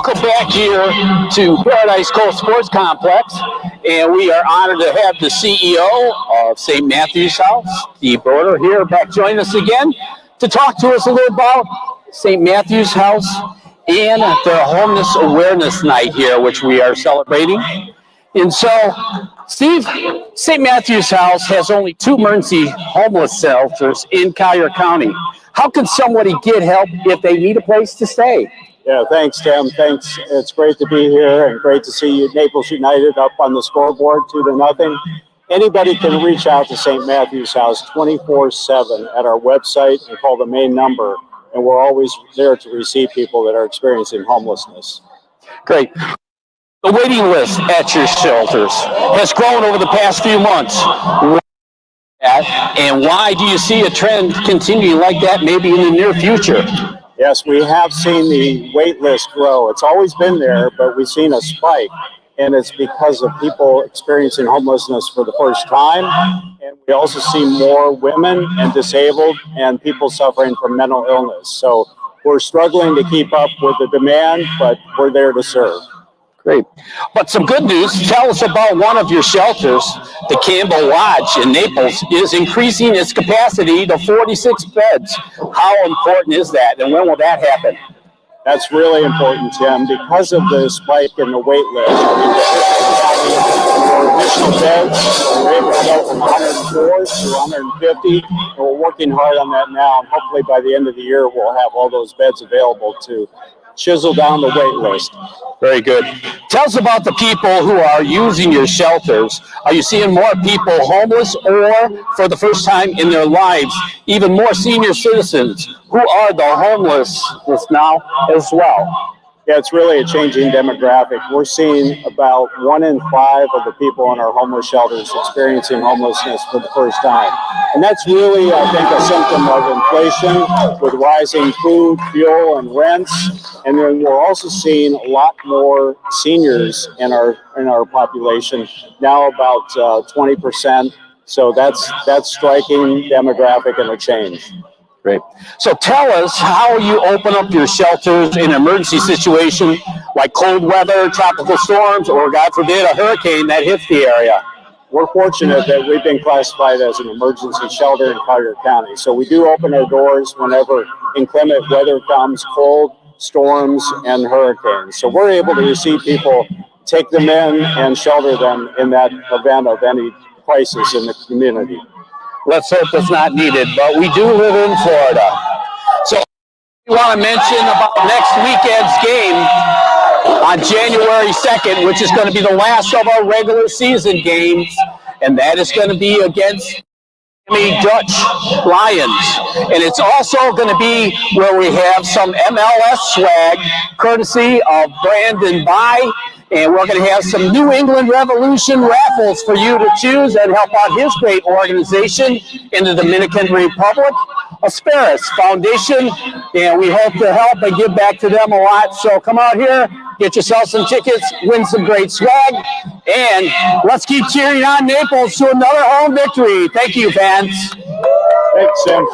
welcome back here to Paradise Coast Sports Complex, and we are honored to have the CEO of St. Matthew's House, Steve Broder, here back joining us again to talk to us a little about St. Matthew's House and the Homeless Awareness Night here, which we are celebrating. And so, Steve, St. Matthew's House has only 2 emergency homeless shelters in Collier County. How can somebody get help if they need a place to stay? Yeah, thanks, Tim. Thanks. It's great to be here and great to see you, Naples United, up on the scoreboard 2-0. Anybody can reach out to St. Matthew's House 24/7 at our website and call the main number, and we're always there to receive people that are experiencing homelessness. Great. The waiting list at your shelters has grown over the past few months. And why do you see a trend continuing like that maybe in the near future? Yes, we have seen the wait list grow. It's always been there, but we've seen a spike, and it's because of people experiencing homelessness for the first time. And we also see more women and disabled and people suffering from mental illness. So we're struggling to keep up with the demand, but we're there to serve. Great. But some good news, tell us about one of your shelters, the Campbell Lodge in Naples, is increasing its capacity to 46 beds. How important is that, and when will that happen? That's really important, Tim. Because of the spike in the wait list, for additional beds, we're able to go from 104 to 150, and we're working hard on that now, and hopefully by the end of the year, we'll have all those beds available to chisel down the wait list. Very good. Tell us about the people who are using your shelters. Are you seeing more people homeless, or for the first time in their lives, even more senior citizens who are the homeless now as well? Yeah, it's really a changing demographic. We're seeing about 1 in 5 of the people in our homeless shelters experiencing homelessness for the first time. And that's really, I think, a symptom of inflation with rising food, fuel, and rents. And then we're also seeing a lot more seniors in our population, now about 20%. So that's striking demographic and a change. Great. So tell us how you open up your shelters in an emergency situation like cold weather, tropical storms, or God forbid, a hurricane that hits the area. We're fortunate that we've been classified as an emergency shelter in Collier County. So we do open our doors whenever inclement weather comes, cold, storms, and hurricanes. So we're able to receive people, take them in, and shelter them in that event of any crisis in the community. Let's hope it's not needed, but we do live in Florida. So we want to mention about next weekend's game on January 2nd, which is going to be the last of our regular season games, and that is going to be against the Dutch Lions. And it's also going to be where we have some MLS swag, courtesy of Brandon By. And we're going to have some New England Revolution raffles for you to choose and help out his great organization in the Dominican Republic, Asperis Foundation. And we hope to help and give back to them a lot. So come out here, get yourself some tickets, win some great swag, and let's keep cheering on Naples to another home victory. Thank you, fans. Thanks, Sam.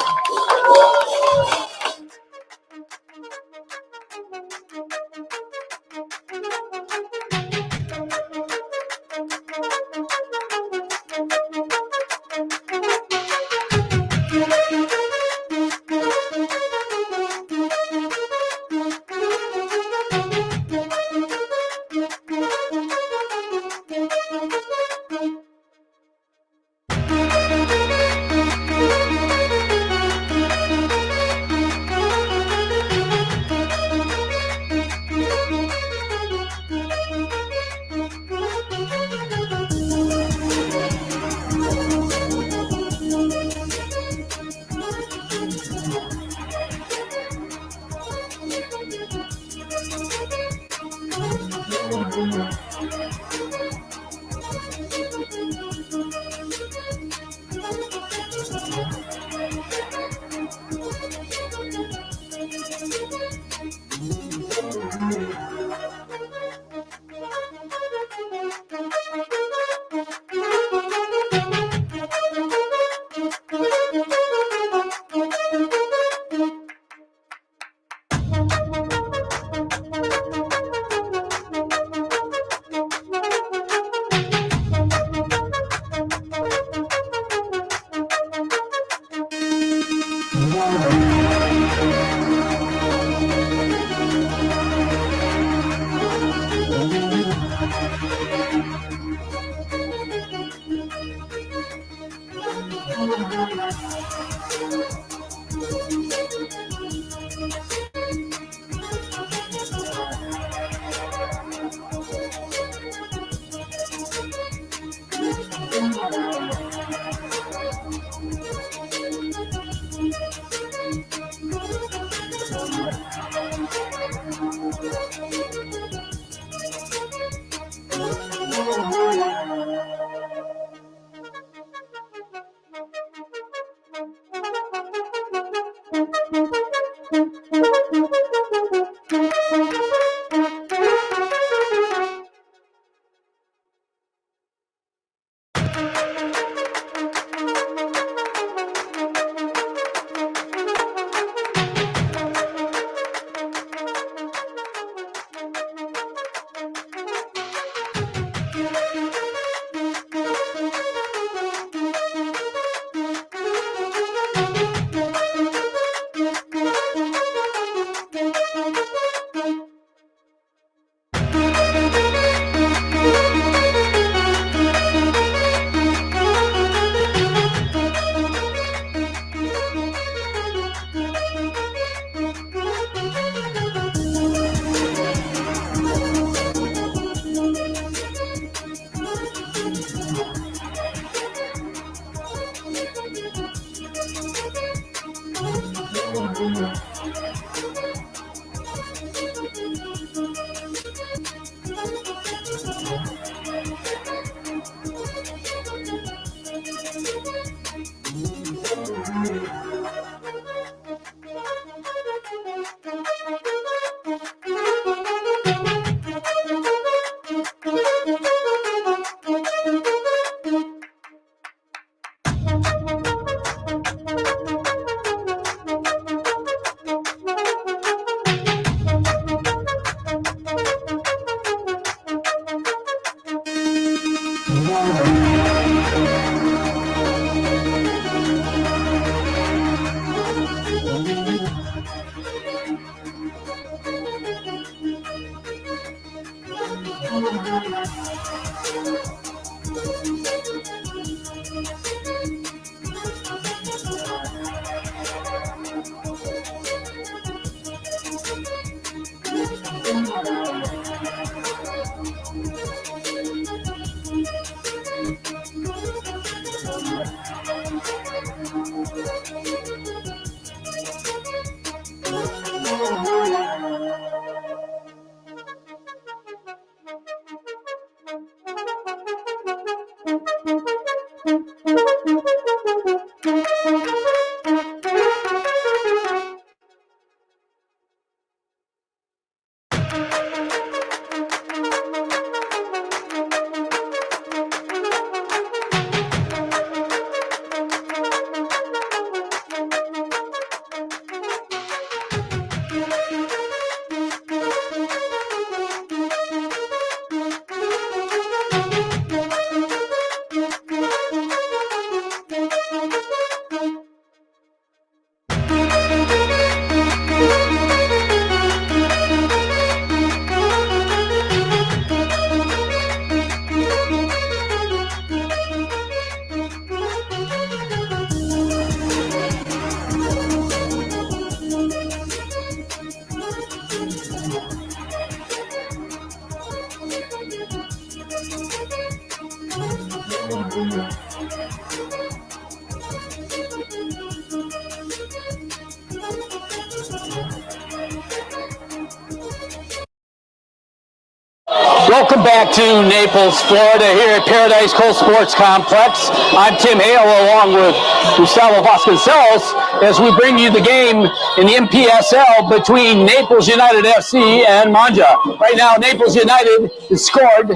Welcome back to Naples, Florida, here at Paradise Coast Sports Complex. I'm Tim Hale along with Gustavo Vasconcelos as we bring you the game in the Npsl between Naples United FC and Magia. Right now, Naples United has scored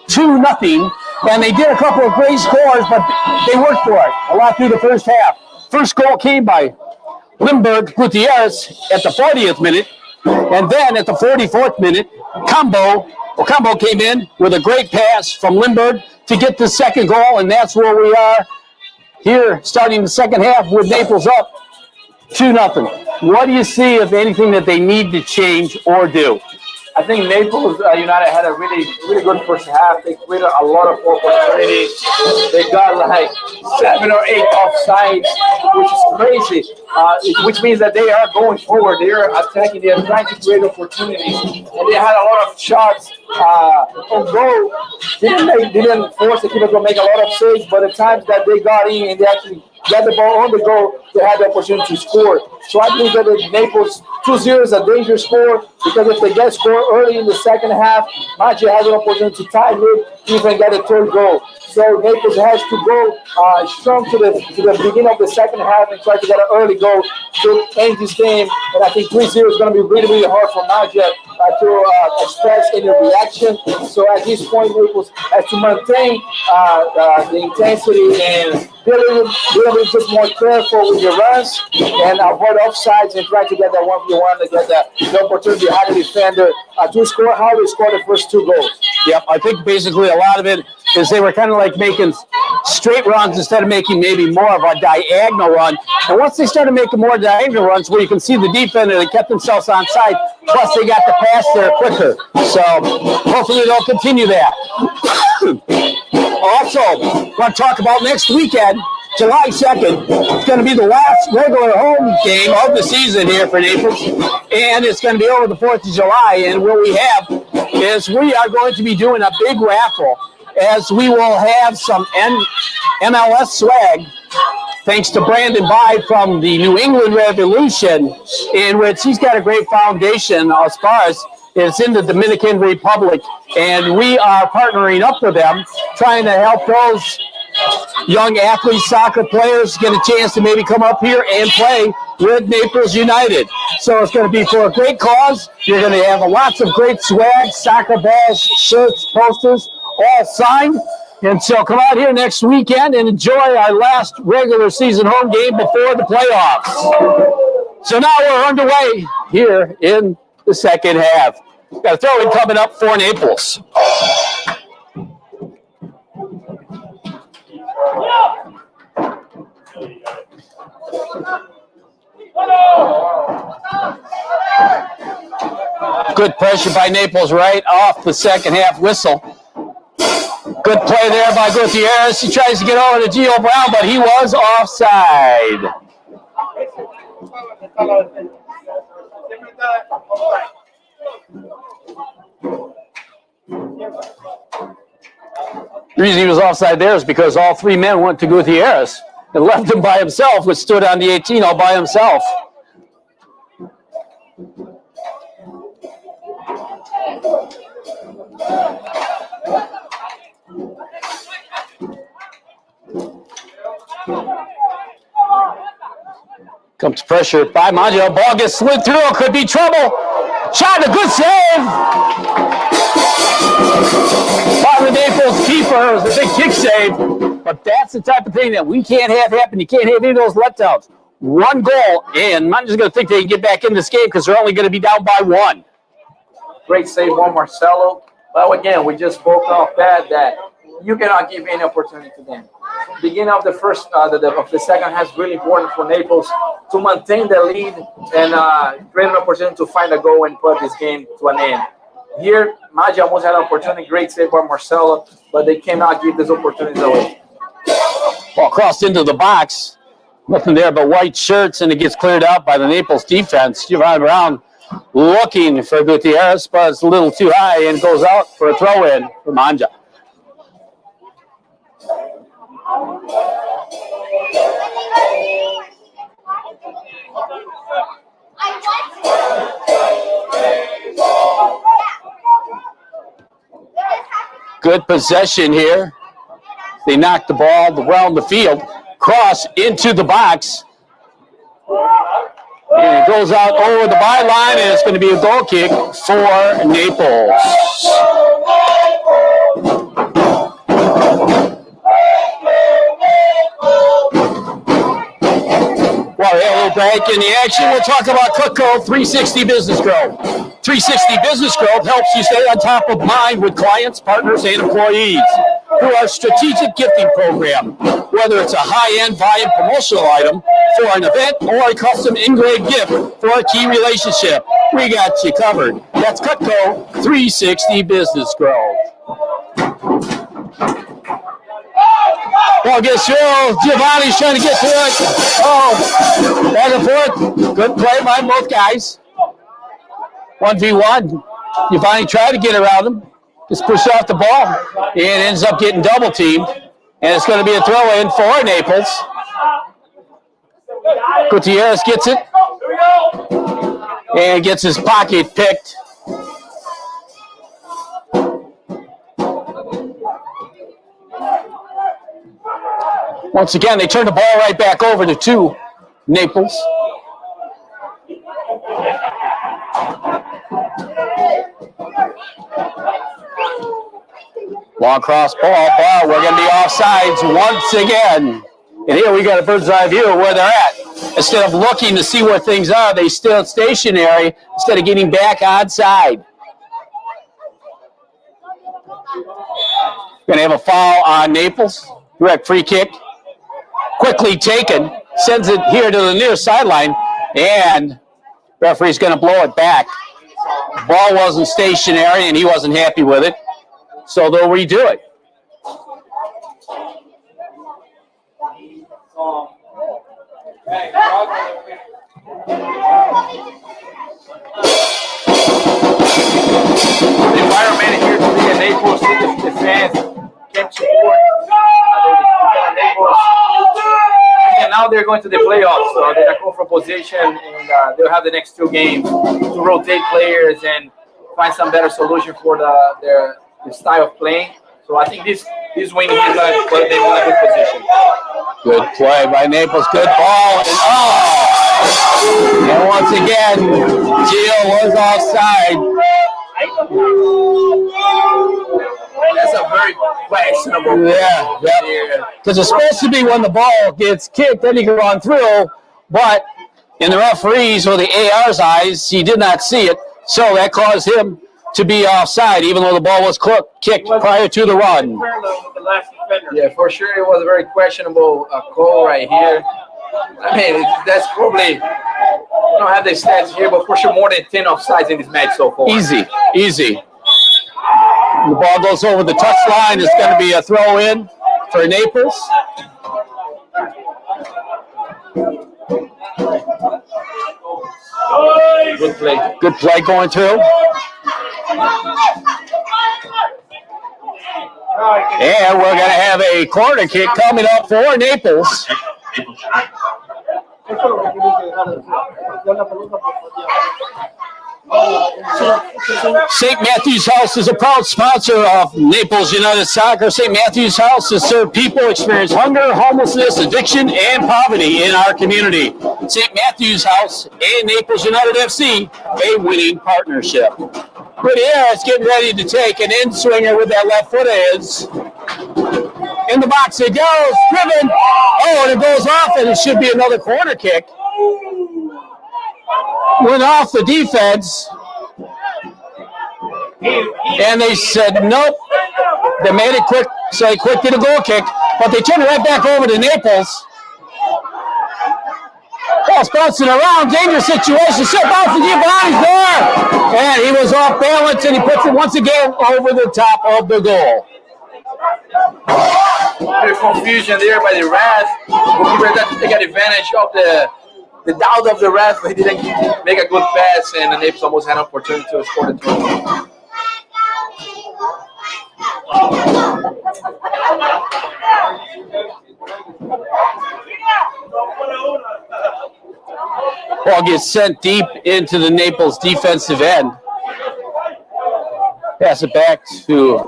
2-0, and they did a couple of great scores, but they worked for it a lot through the first half. First goal came by Limburg Gutierrez at the 40th minute, and then at the 44th minute, Ocampo came in with a great pass from Limburg to get the second goal, and that's where we are here starting the second half with Naples up 2-0. What do you see, if anything, that they need to change or do? I think Naples United had a really good first half. They created a lot of opportunities. They got like 7 or 8 offsides, which is crazy. Which means that they are going forward. They are attacking. They are trying to create opportunities, and they had a lot of shots on goal. Didn't force the keeper to make a lot of saves, but the times that they got in and they actually got the ball on the goal, they had the opportunity to score. So I believe that Naples 2-0 is a dangerous score, because if they get scored early in the second half, Magia has an opportunity to tie it, even get a third goal. So Naples has to go strong to the beginning of the second half and try to get an early goal to end this game. And I think 3-0 is going to be really hard for Magia to express any reaction. So at this point, Naples has to maintain the intensity and be a little bit just more careful with your runs and avoid offsides and try to get that 1v1 to get the opportunity to have the defender to score how they scored the first 2 goals. Yep, I think basically a lot of it is they were kind of like making straight runs instead of making maybe more of a diagonal run. And once they started making more diagonal runs where you can see the defender, they kept themselves on side, plus they got the pass there quicker. So hopefully they'll continue that. Also, want to talk about next weekend, July 2nd. It's going to be the last regular home game of the season here for Naples, and it's going to be over the 4th of July. And what we have is we are going to be doing a big raffle, as we will have some MLS swag, thanks to Brandon By from the New England Revolution, in which he's got a great foundation as far as it's in the Dominican Republic, and we are partnering up with them, trying to help those young athletes, soccer players, get a chance to maybe come up here and play with Naples United. So it's going to be for a great cause. You're going to have lots of great swag, soccer balls, shirts, posters, all signed. And so come out here next weekend and enjoy our last regular season home game before the playoffs. So now we're underway here in the second half. Got a throw-in coming up for Naples. Good pressure by Naples right off the second half whistle. Good play there by Gutierrez. He tries to get over to Gio Brown, but he was offside. The reason he was offside there is because all 3 men went to Gutierrez and left him by himself, which stood on the 18 all by himself. Comes pressure by Magia. Ball gets slid through. Could be trouble. Shot, a good save by the Naples keeper. It was a big kick save. But that's the type of thing that we can't have happen. You can't have any of those letdowns. 1 goal, and I'm just going to think they can get back in this game because they're only going to be down by 1. Great save by Marcelo. But again, we just spoke off that you cannot give any opportunity to them. Beginning of the first, of the second half is really important for Naples to maintain the lead and create an opportunity to find a goal and put this game to an end. Here, Magia almost had an opportunity, great save by Marcelo, but they cannot give these opportunities away. Ball crossed into the box. Nothing there but white shirts, and it gets cleared out by the Naples defense. Giovanni Brown looking for Gutierrez, but it's a little too high and goes out for a throw-in for Magia. Good possession here. They knocked the ball around the field, cross into the box, and it goes out over the byline, and it's going to be a goal kick for Naples. Well, we're back in the action. We'll talk about Cutco 360 Business Growth. 360 Business Growth helps you stay on top of mind with clients, partners, and employees through our strategic gifting program. Whether it's a high-end volume promotional item for an event or a custom engraved gift for a key relationship, we got you covered. That's Cutco 360 Business Growth. Ball gets through. Giovanni's trying to get to it. Oh, back and forth. Good play by both guys. 1v1. Giovanni tried to get around him. Just pushed off the ball. And ends up getting double teamed. And it's going to be a throw in for Naples. Gutierrez gets it. And gets his pocket picked. Once again, they turn the ball right back over to Naples. Long cross ball, we're going to be offsides once again. And here we got a bird's eye view of where they're at. Instead of looking to see where things are, they still stationary instead of getting back onside. Going to have a foul on Naples. Direct free kick. Quickly taken. Sends it here to the near sideline. And referee's going to blow it back. Ball wasn't stationary and he wasn't happy with it. So they'll redo it. The environment here today in Naples, the fans came to support Naples. And now they're going to the playoffs, so they're in a comfortable position, and they'll have the next 2 games to rotate players and find some better solution for their style of playing. So I think this win is going to put them in a good position. Good play by Naples. Good ball. And once again, Gio was offside. That's a very questionable. Yeah. Because it's supposed to be when the ball gets kicked, then he can run through. But in the referee's or the AR's eyes, he did not see it. So that caused him to be offside, even though the ball was kicked prior to the run. Yeah, for sure it was a very questionable call right here. I mean, that's probably, I don't have the stats here, but for sure more than 10 offsides in this match so far. Easy. The ball goes over the touchline. It's going to be a throw in for Naples. Good play going through. And we're going to have a corner kick coming up for Naples. St. Matthew's House is a proud sponsor of Naples United Soccer. St. Matthew's House has served people experience hunger, homelessness, addiction, and poverty in our community. St. Matthew's House and Naples United FC, a winning partnership. Gutierrez getting ready to take an in-swinger with that left foot is. In the box it goes, driven. Oh, and it goes off, and it should be another corner kick. Went off the defense. And they said, nope. They made it quick, so they quick did a goal kick, but they turned it right back over to Naples. Ball's bouncing around, dangerous situation, shut down to Giovanni's there. And he was off balance, and he puts it once again over the top of the goal. There's confusion there by the ref. We'll got to take advantage of the doubt of the ref, but he didn't make a good pass, and the Naples almost had an opportunity to score the throw. Ball gets sent deep into the Naples defensive end. Pass it back to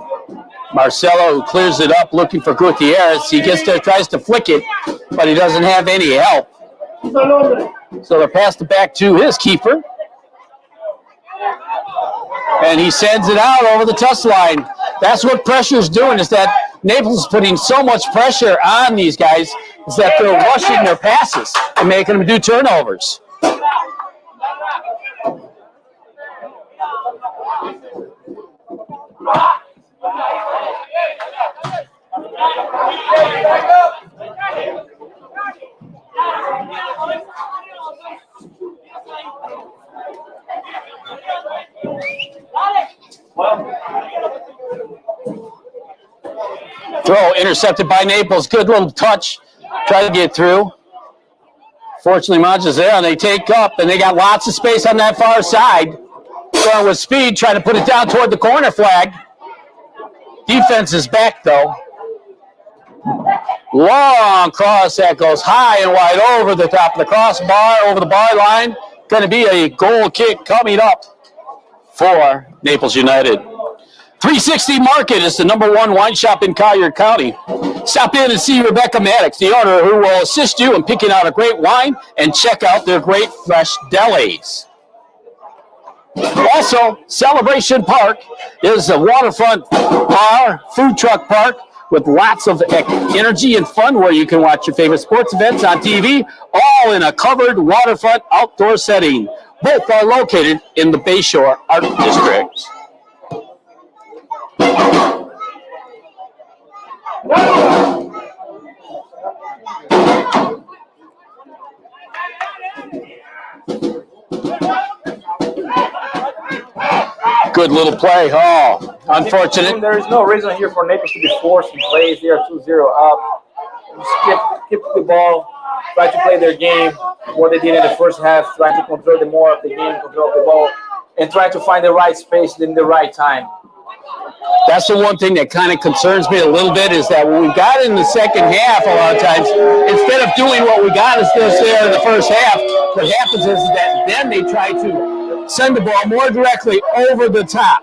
Marcelo, who clears it up looking for Gutierrez. He gets there, tries to flick it, but he doesn't have any help. So they passed it back to his keeper. And he sends it out over the touchline. That's what pressure's doing, is that Naples is putting so much pressure on these guys is that they're rushing their passes and making them do turnovers. Oh, intercepted by Naples. Good little touch. Try to get through. Fortunately, Magia's there, and they take up, and they got lots of space on that far side. Going with speed, trying to put it down toward the corner flag. Defense is back, though. Long cross that goes high and wide over the top of the crossbar, over the bar line. Going to be a goal kick coming up for Naples United. 360 Market is the #1 wine shop in Collier County. Stop in and see Rebecca Maddox, the owner, who will assist you in picking out a great wine and check out their great fresh delis. Also, Celebration Park is a waterfront bar, food truck park with lots of energy and fun where you can watch your favorite sports events on TV, all in a covered waterfront outdoor setting. Both are located in the Bayshore Art District. Good little play. Oh, unfortunate. There is no reason here for Naples to be forcing plays. They are 2-0 up. Keep the ball, try to play their game, what they did in the first half, try to control the more of the game, control the ball, and try to find the right space in the right time. That's the one thing that kind of concerns me a little bit, is that when we got in the second half, a lot of times, instead of doing what we got us there in the first half, what happens is that then they try to send the ball more directly over the top.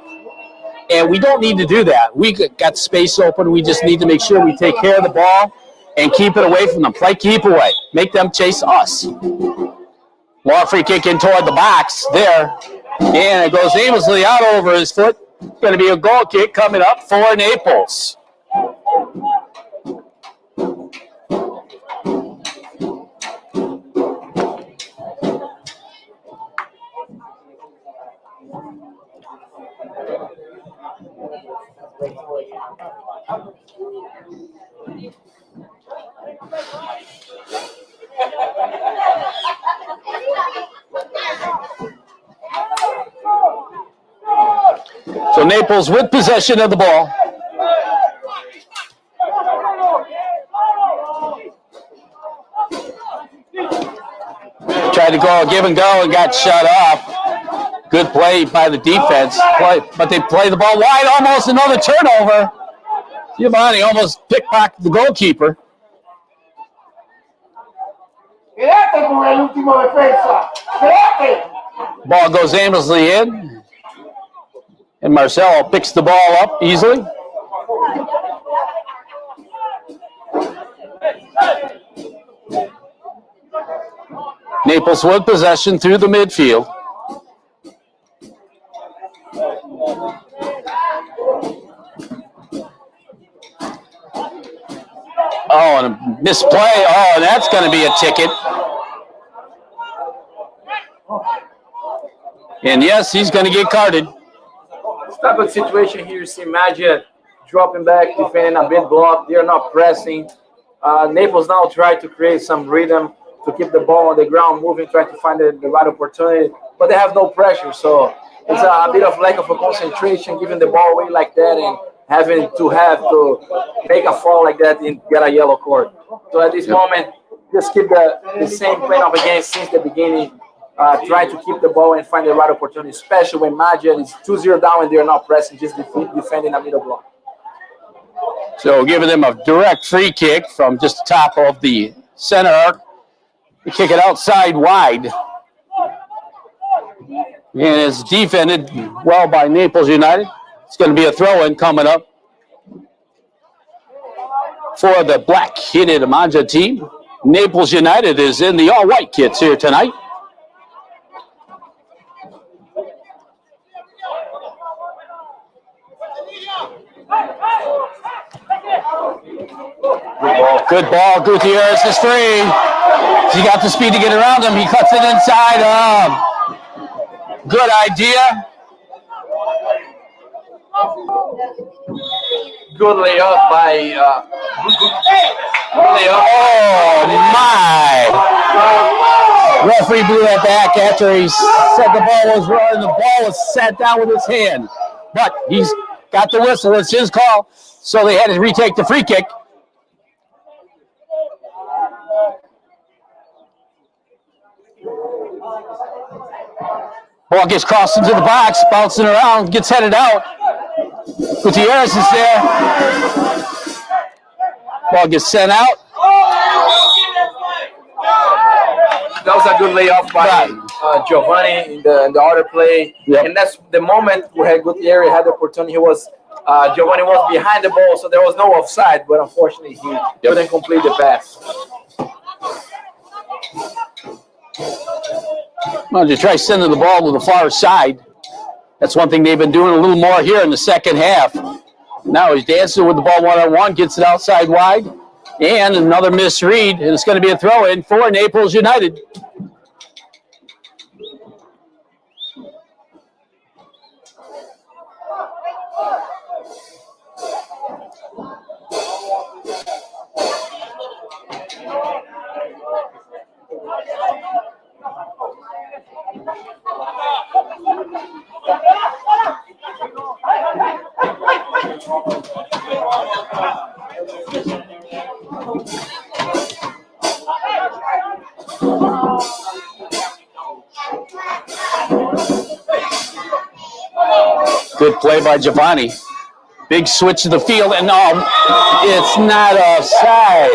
And we don't need to do that. We got space open. We just need to make sure we take care of the ball and keep it away from them. Play keep away. Make them chase us. Long free kick in toward the box there. And it goes aimlessly out over his foot. It's going to be a goal kick coming up for Naples. So Naples with possession of the ball. Tried to go give and go and got shut off. Good play by the defense, but they play the ball wide, almost another turnover. Giovanni almost pickpocketed the goalkeeper. Ball goes aimlessly in, and Marcelo picks the ball up easily. Naples with possession through the midfield. Oh, and a misplay. Oh, and that's going to be a ticket. And yes, he's going to get carded. This type of situation here, you see Magia dropping back, defending a bit block. They're not pressing. Naples now try to create some rhythm to keep the ball on the ground moving, trying to find the right opportunity, but they have no pressure. So it's a bit of lack of a concentration, giving the ball away like that and having to make a foul like that and get a yellow card. So at this moment, just keep the same plan of again since the beginning. Try to keep the ball and find the right opportunity, especially when Magia is 2-0 down and they're not pressing, just defending a middle block. So giving them a direct free kick from just the top of the center arc. They kick it outside wide. And it's defended well by Naples United. It's going to be a throw-in coming up for the black-headed Magia team. Naples United is in the all-white kits here tonight. Good ball. Gutierrez is free. He got the speed to get around him. He cuts it inside. Good idea. Good layup by. Oh my! Referee blew that back after he said the ball was rolling. The ball was set down with his hand, but he's got the whistle. It's his call. so they had to retake the free kick. Ball gets crossed into the box, bouncing around, gets headed out. Gutierrez is there. Ball gets sent out. That was a good layoff by Giovanni in the other play. Yep. And that's the moment where Gutierrez had the opportunity. Giovanni was behind the ball, so there was no offside, but unfortunately he couldn't complete the pass. Well, to try sending the ball to the far side. That's one thing they've been doing a little more here in the second half. Now he's dancing with the ball one-on-one, gets it outside wide, and another misread, and it's going to be a throw-in for Naples United. Good play by Giovanni. Big switch to the field, and it's not offside.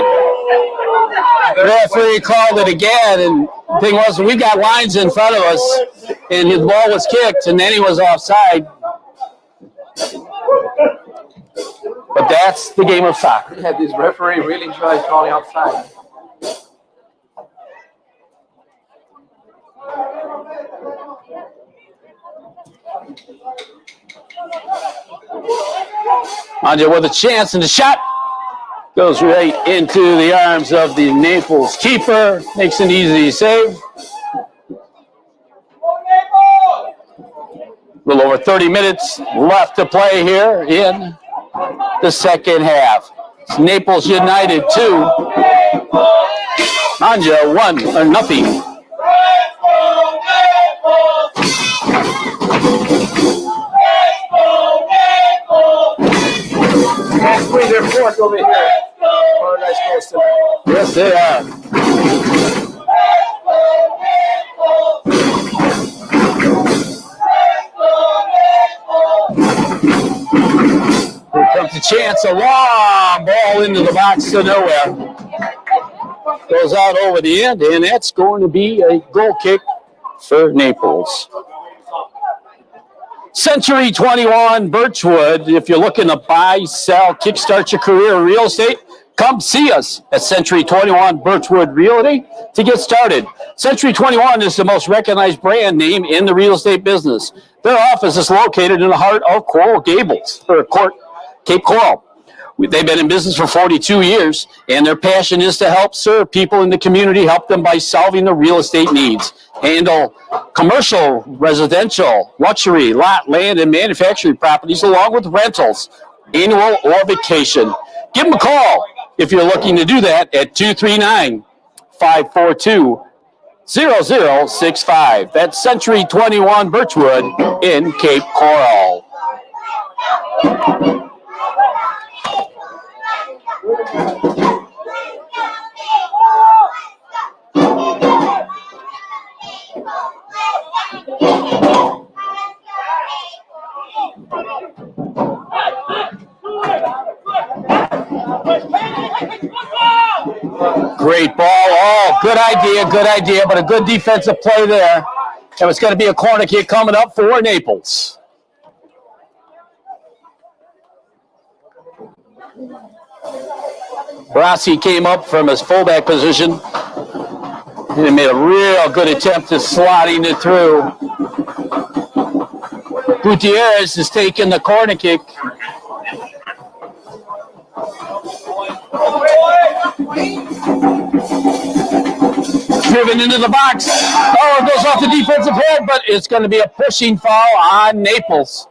The referee called it again, and the thing was, we got lines in front of us, and his ball was kicked, and then he was offside. But that's the game of soccer. Yeah, this referee really enjoys calling offside. Magia with a chance, and the shot goes right into the arms of the Naples keeper. Makes an easy save. A little over 30 minutes left to play here in the second half. It's Naples United 2, Magia 1-0. They're fourth over here. Yes, they are. Here comes the chance. A long ball into the box to nowhere. Goes out over the end, and that's going to be a goal kick for Naples. Century 21 Birchwood. If you're looking to buy, sell, kickstart your career in real estate, come see us at Century 21 Birchwood Realty to get started. Century 21 is the most recognized brand name in the real estate business. Their office is located in the heart of Coral Gables, or Cape Coral. They've been in business for 42 years, and their passion is to help serve people in the community, help them by solving their real estate needs. Handle commercial, residential, luxury, lot, land, and manufacturing properties, along with rentals, annual or vacation. Give them a call if you're looking to do that at 239-542-0065. That's Century 21 Birchwood in Cape Coral. Great ball. Oh, good idea, but a good defensive play there. And it's going to be a corner kick coming up for Naples. Rossi came up from his fullback position and he made a real good attempt at slotting it through. Gutierrez is taking the corner kick. Driven into the box. Oh, it goes off the defensive head, but it's going to be a pushing foul on Naples.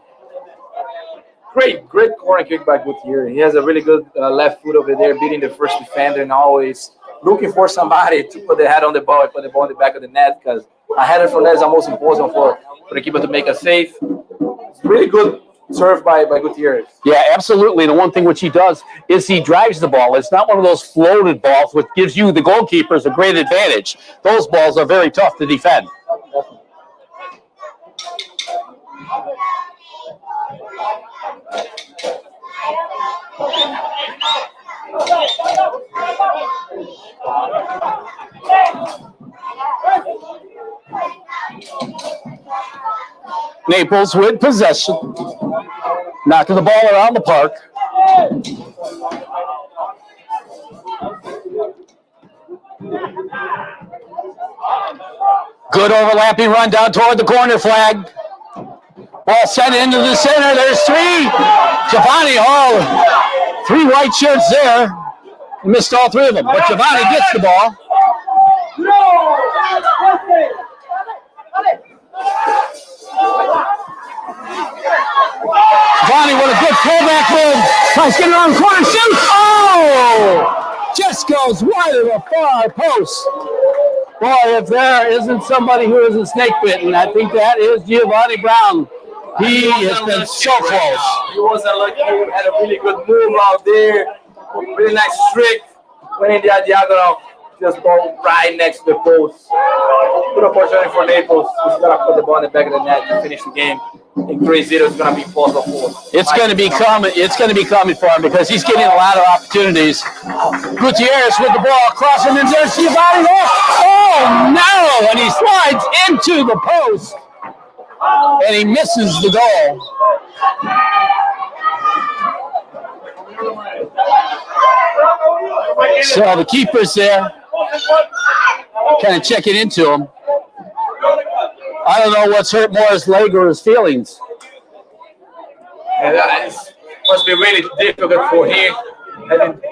Great corner kick by Gutierrez. He has a really good left foot over there, beating the first defender and always looking for somebody to put the head on the ball and put the ball in the back of the net, because a header from that is almost impossible for the keeper to make a save. It's really good served by Gutierrez. Yeah, absolutely. The one thing which he does is he drives the ball. It's not one of those floated balls, which gives you, the goalkeepers, a great advantage. Those balls are very tough to defend. Naples with possession, knocking the ball around the park. Good overlapping run down toward the corner flag. Ball sent into the center. There's three. Giovanni, three white shirts there. He missed all three of them, but Giovanni gets the ball. Giovanni with a good pullback move. Tries to get around the corner, shoot. Oh! Just goes wide of the far post. Boy, if there isn't somebody who isn't snake bitten, I think that is Giovanni Brown. He has been so close. He was unlucky. He had a really good move out there. Really nice trick. Went in the diagonal. Just ball right next to the post. Good opportunity for Naples. He's going to put the ball in the back of the net to finish the game. I think 3-0 is going to be possible for him. It's going to be coming. It's going to be coming for him because he's getting a lot of opportunities. Gutierrez with the ball crossing, and there's Giovanni. Oh no! And he slides into the post, and he misses the goal. So the keeper's there, kind of checking into him. I don't know what's hurt more, his leg or his feelings. And it must be really difficult for him.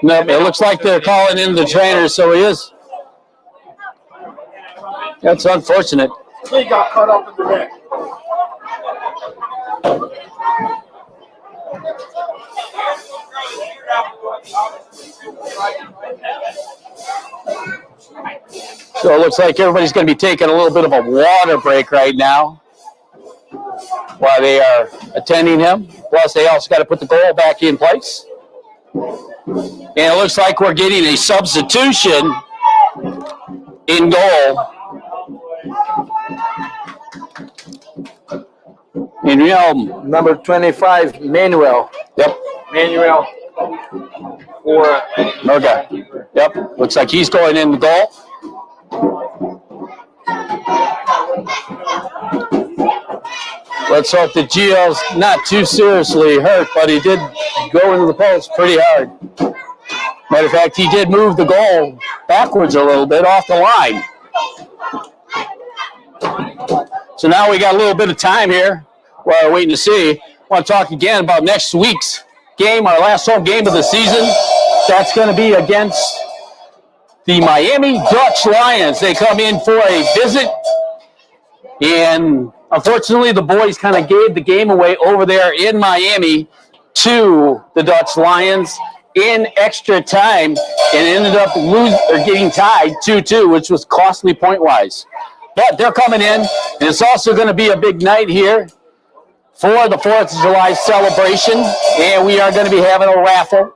No, it looks like they're calling in the trainer, so he is. That's unfortunate. He got caught up in the net. So it looks like everybody's going to be taking a little bit of a water break right now while they are attending him. Plus, they also got to put the goal back in place. And it looks like we're getting a substitution in goal. In number 25, Manuel. Yep. Manuel. Okay. Yep. Looks like he's going in the goal. Let's hope that Gio's not too seriously hurt, but he did go into the post pretty hard. Matter of fact, he did move the goal backwards a little bit off the line. So now we got a little bit of time here while we're waiting to see. I want to talk again about next week's game, our last home game of the season. That's going to be against the Miami Dutch Lions. They come in for a visit, and unfortunately the boys kind of gave the game away over there in Miami to the Dutch Lions in extra time and ended up getting tied 2-2, which was costly point-wise. But they're coming in, and it's also going to be a big night here for the 4th of July celebration, and we are going to be having a raffle,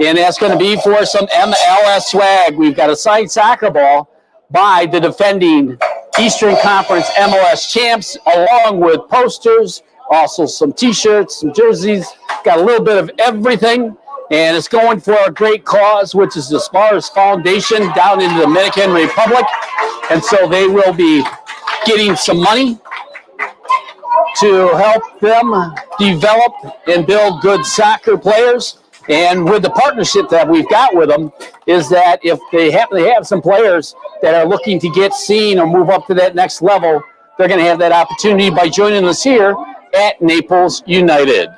and that's going to be for some MLS swag. We've got a signed soccer ball by the defending Eastern Conference MLS champs, along with posters, also some T-shirts, some jerseys, got a little bit of everything, and it's going for a great cause, which is the Spars Foundation down in the Dominican Republic, and so they will be getting some money to help them develop and build good soccer players. And with the partnership that we've got with them is that if they happen to have some players that are looking to get seen or move up to that next level, they're going to have that opportunity by joining us here at Naples United.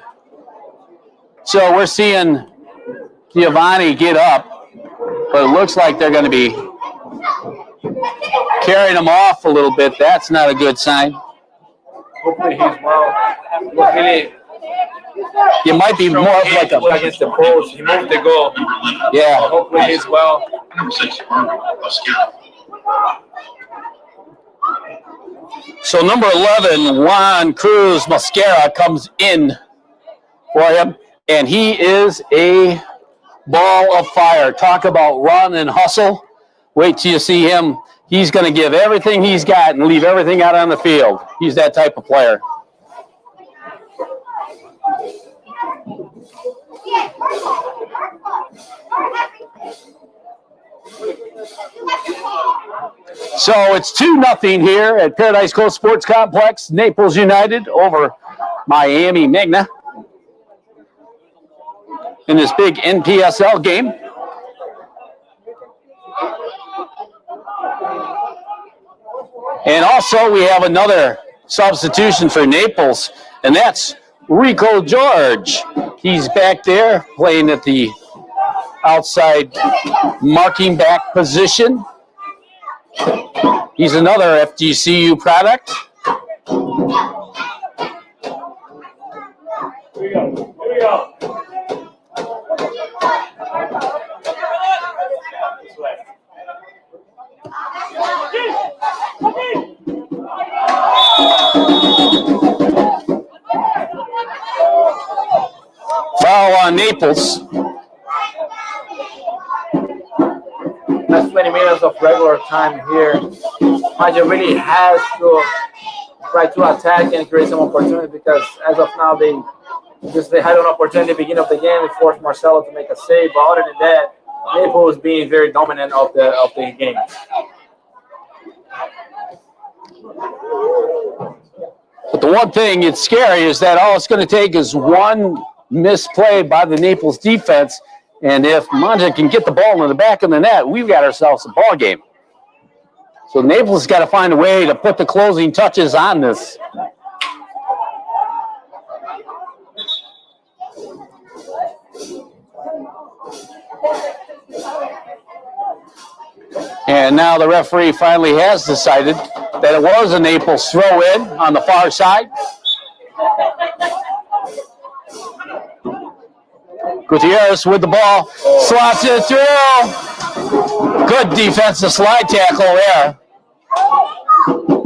So we're seeing Giovanni get up, but it looks like they're going to be carrying him off a little bit. That's not a good sign. Hopefully he's well. Really, it might be more of like a against the post. He moved the goal. Yeah. Hopefully he's well. So number 11, Juan Cruz Mosquera comes in for him, and he is a ball of fire. Talk about run and hustle. Wait till you see him. He's going to give everything he's got and leave everything out on the field. He's that type of player. So it's 2-0 here at Paradise Coast Sports Complex. Naples United over Miami Magna in this big NPSL game. And also we have another substitution for Naples, and that's Rico George. He's back there playing at the outside marking back position. He's another FGCU product. Here we go. Foul on Naples. That's 20 minutes of regular time here. Magia really has to try to attack and create some opportunity, because as of now they had an opportunity at the beginning of the game. It forced Marcelo to make a save, but other than that, Naples being very dominant of the game. But the one thing it's scary is that all it's going to take is one misplay by the Naples defense, and if Magia can get the ball in the back of the net, we've got ourselves a ball game. So Naples has got to find a way to put the closing touches on this. And now the referee finally has decided that it was a Naples throw-in on the far side. Gutierrez with the ball, slots it through. Good defensive slide tackle there.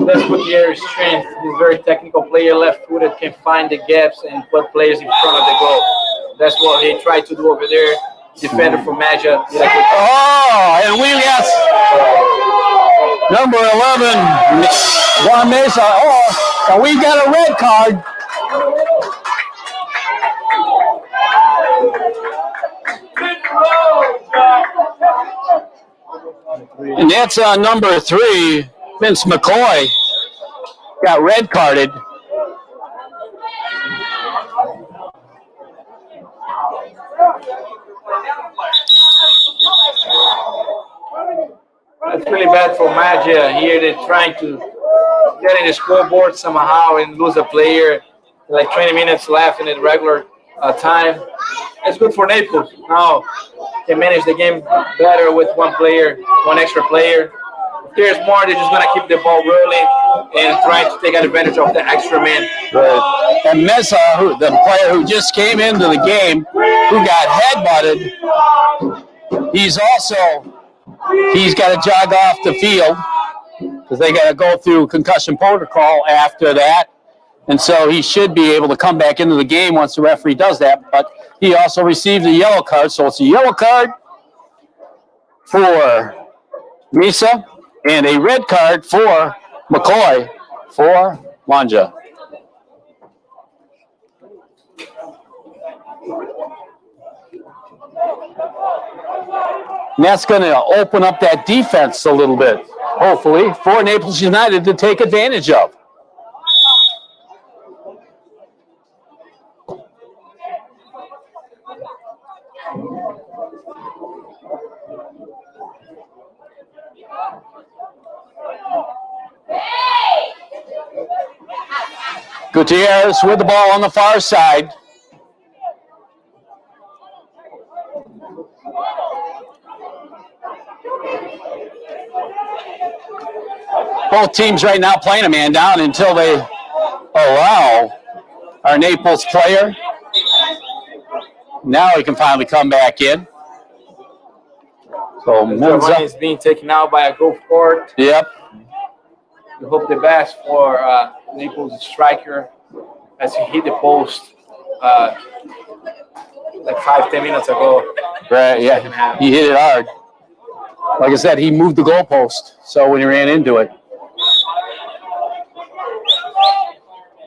That's Gutierrez's strength. He's a very technical player, left-footed, can find the gaps and put players in front of the goal. That's what he tried to do over there. Defender for Magia. Oh, and we got number 11, Juan Mesa. Oh, and we've got a red card. And that's number 3, Vince McCoy, got red carded. That's really bad for Magia here. They're trying to get in the scoreboard somehow and lose a player. Like 20 minutes left in the regular time. It's good for Naples. Now can manage the game better with one extra player. If there's more, they're just going to keep the ball rolling and trying to take advantage of the extra man. Right. And Mesa, the player who just came into the game, who got headbutted, he's got to jog off the field because they got to go through concussion protocol after that. And so he should be able to come back into the game once the referee does that. But he also received a yellow card. So it's a yellow card for Mesa and a red card for McCoy for Magia. And that's going to open up that defense a little bit, hopefully, for Naples United to take advantage of. Gutierrez with the ball on the far side. Both teams right now playing a man down until they allow our Naples player. Now he can finally come back in. So Giovanni is being taken out by a golf court. Yep. We hope the best for Naples striker as he hit the post like 5-10 minutes ago. Right, yeah. He hit it hard. Like I said, he moved the goalpost, so when he ran into it.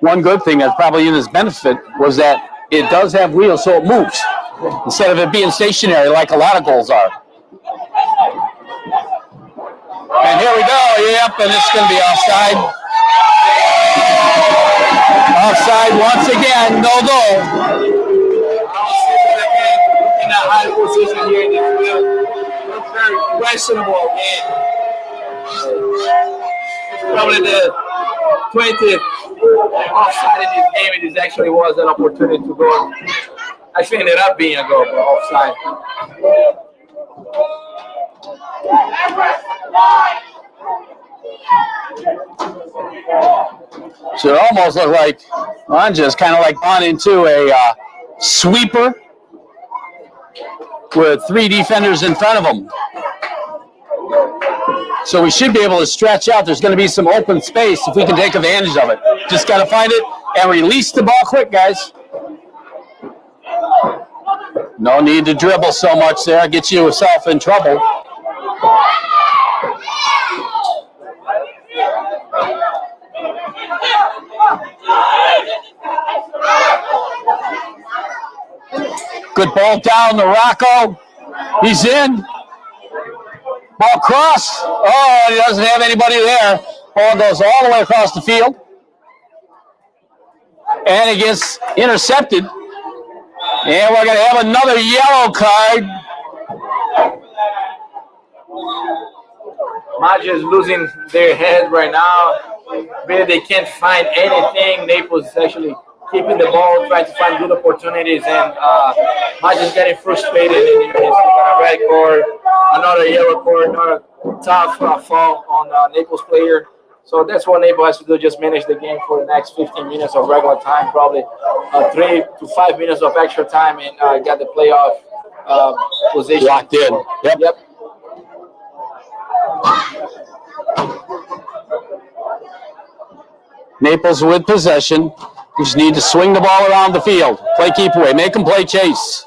One good thing that's probably in his benefit was that it does have wheels, so it moves instead of it being stationary like a lot of goals are. And here we go. Yep, and it's going to be offside. Offside once again. No goal. In a high position here in the field. Looks very questionable game. Probably the 20th offside in this game. It actually was an opportunity to go. Actually ended up being a goal, but offside. So it almost looked like Mangia's kind of like gone into a sweeper with 3 defenders in front of him. So we should be able to stretch out. There's going to be some open space if we can take advantage of it. Just got to find it and release the ball quick, guys. No need to dribble so much there. Get yourself in trouble. Good ball down to Rocco. He's in. Ball cross. Oh, he doesn't have anybody there. Ball goes all the way across the field. And it gets intercepted. And we're going to have another yellow card. Magia is losing their head right now. Really, they can't find anything. Naples is actually keeping the ball, trying to find good opportunities, and Magia is getting frustrated. And he's got a red card, another yellow card, another tough foul on Naples player. So that's what Naples has to do, just manage the game for the next 15 minutes of regular time, probably 3 to 5 minutes of extra time, and get the playoff position. Locked in. Yep. Naples with possession. We just need to swing the ball around the field. Play keep away. Make them play chase.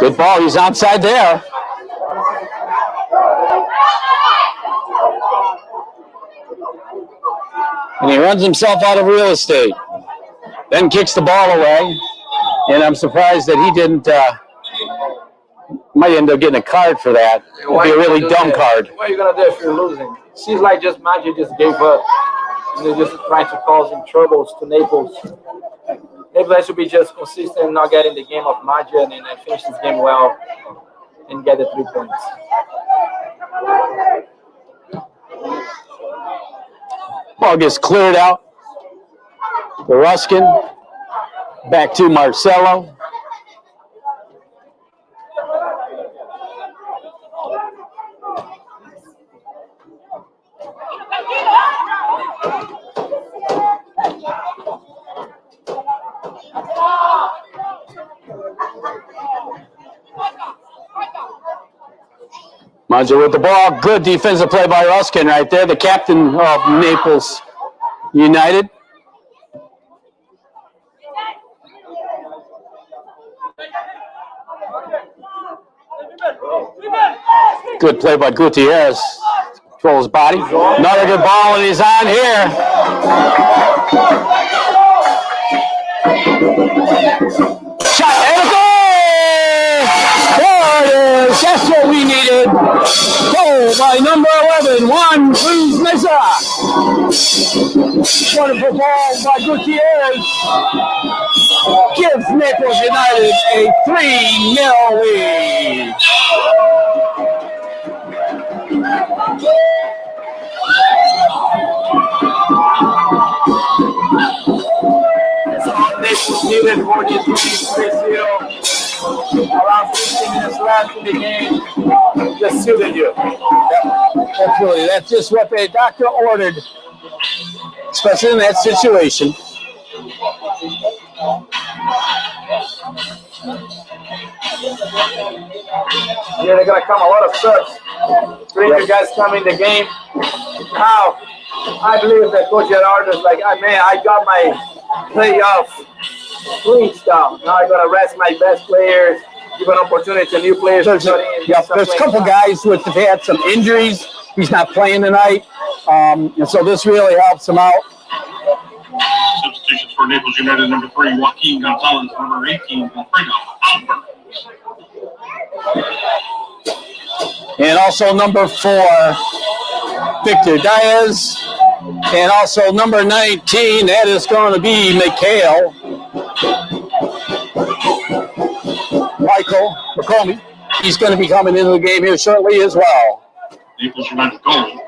Good ball. He's outside there. And he runs himself out of real estate. Then kicks the ball away. And I'm surprised that he didn't, might end up getting a card for that. It would be a really dumb card. What are you going to do if you're losing? It seems like just Magia just gave up. And they're just trying to cause some troubles to Naples. Naples has to be just consistent, not getting the game of Magia, and then finish this game well and get the 3 points. Ball gets cleared out. The Ruskin. Back to Marcelo. Magia with the ball. Good defensive play by Ruskin right there, the captain of Naples United. Good play by Gutierrez. Controls his body. Another good ball, and he's on here. Shot and a goal! There it is. That's what we needed. Goal by number 11, Juan Cruz Mesa. Wonderful ball by Gutierrez. Gives Naples United a 3-0 lead. Naples needed for this game 3-0. Around 15 minutes left in the game. Just seal the deal. Yep, absolutely. That's just what the doctor ordered, especially in that situation. Here they're gonna come a lot of subs. 3 new guys come in the game. Now, I believe that Coach Gerardo is like, oh, man, I got my playoff clinched down. Now I gotta rest my best players, give an opportunity to new players. There's a couple guys with have had some injuries. He's not playing tonight, and so this really helps him out. Substitutions for Naples United, number 3, Joaquin Gonzalez, number 18, Alfredo Albert. And also number 4, Victor Diaz. And also number 19, that is going to be Michael McComie. He's going to be coming into the game here shortly as well. Naples United goal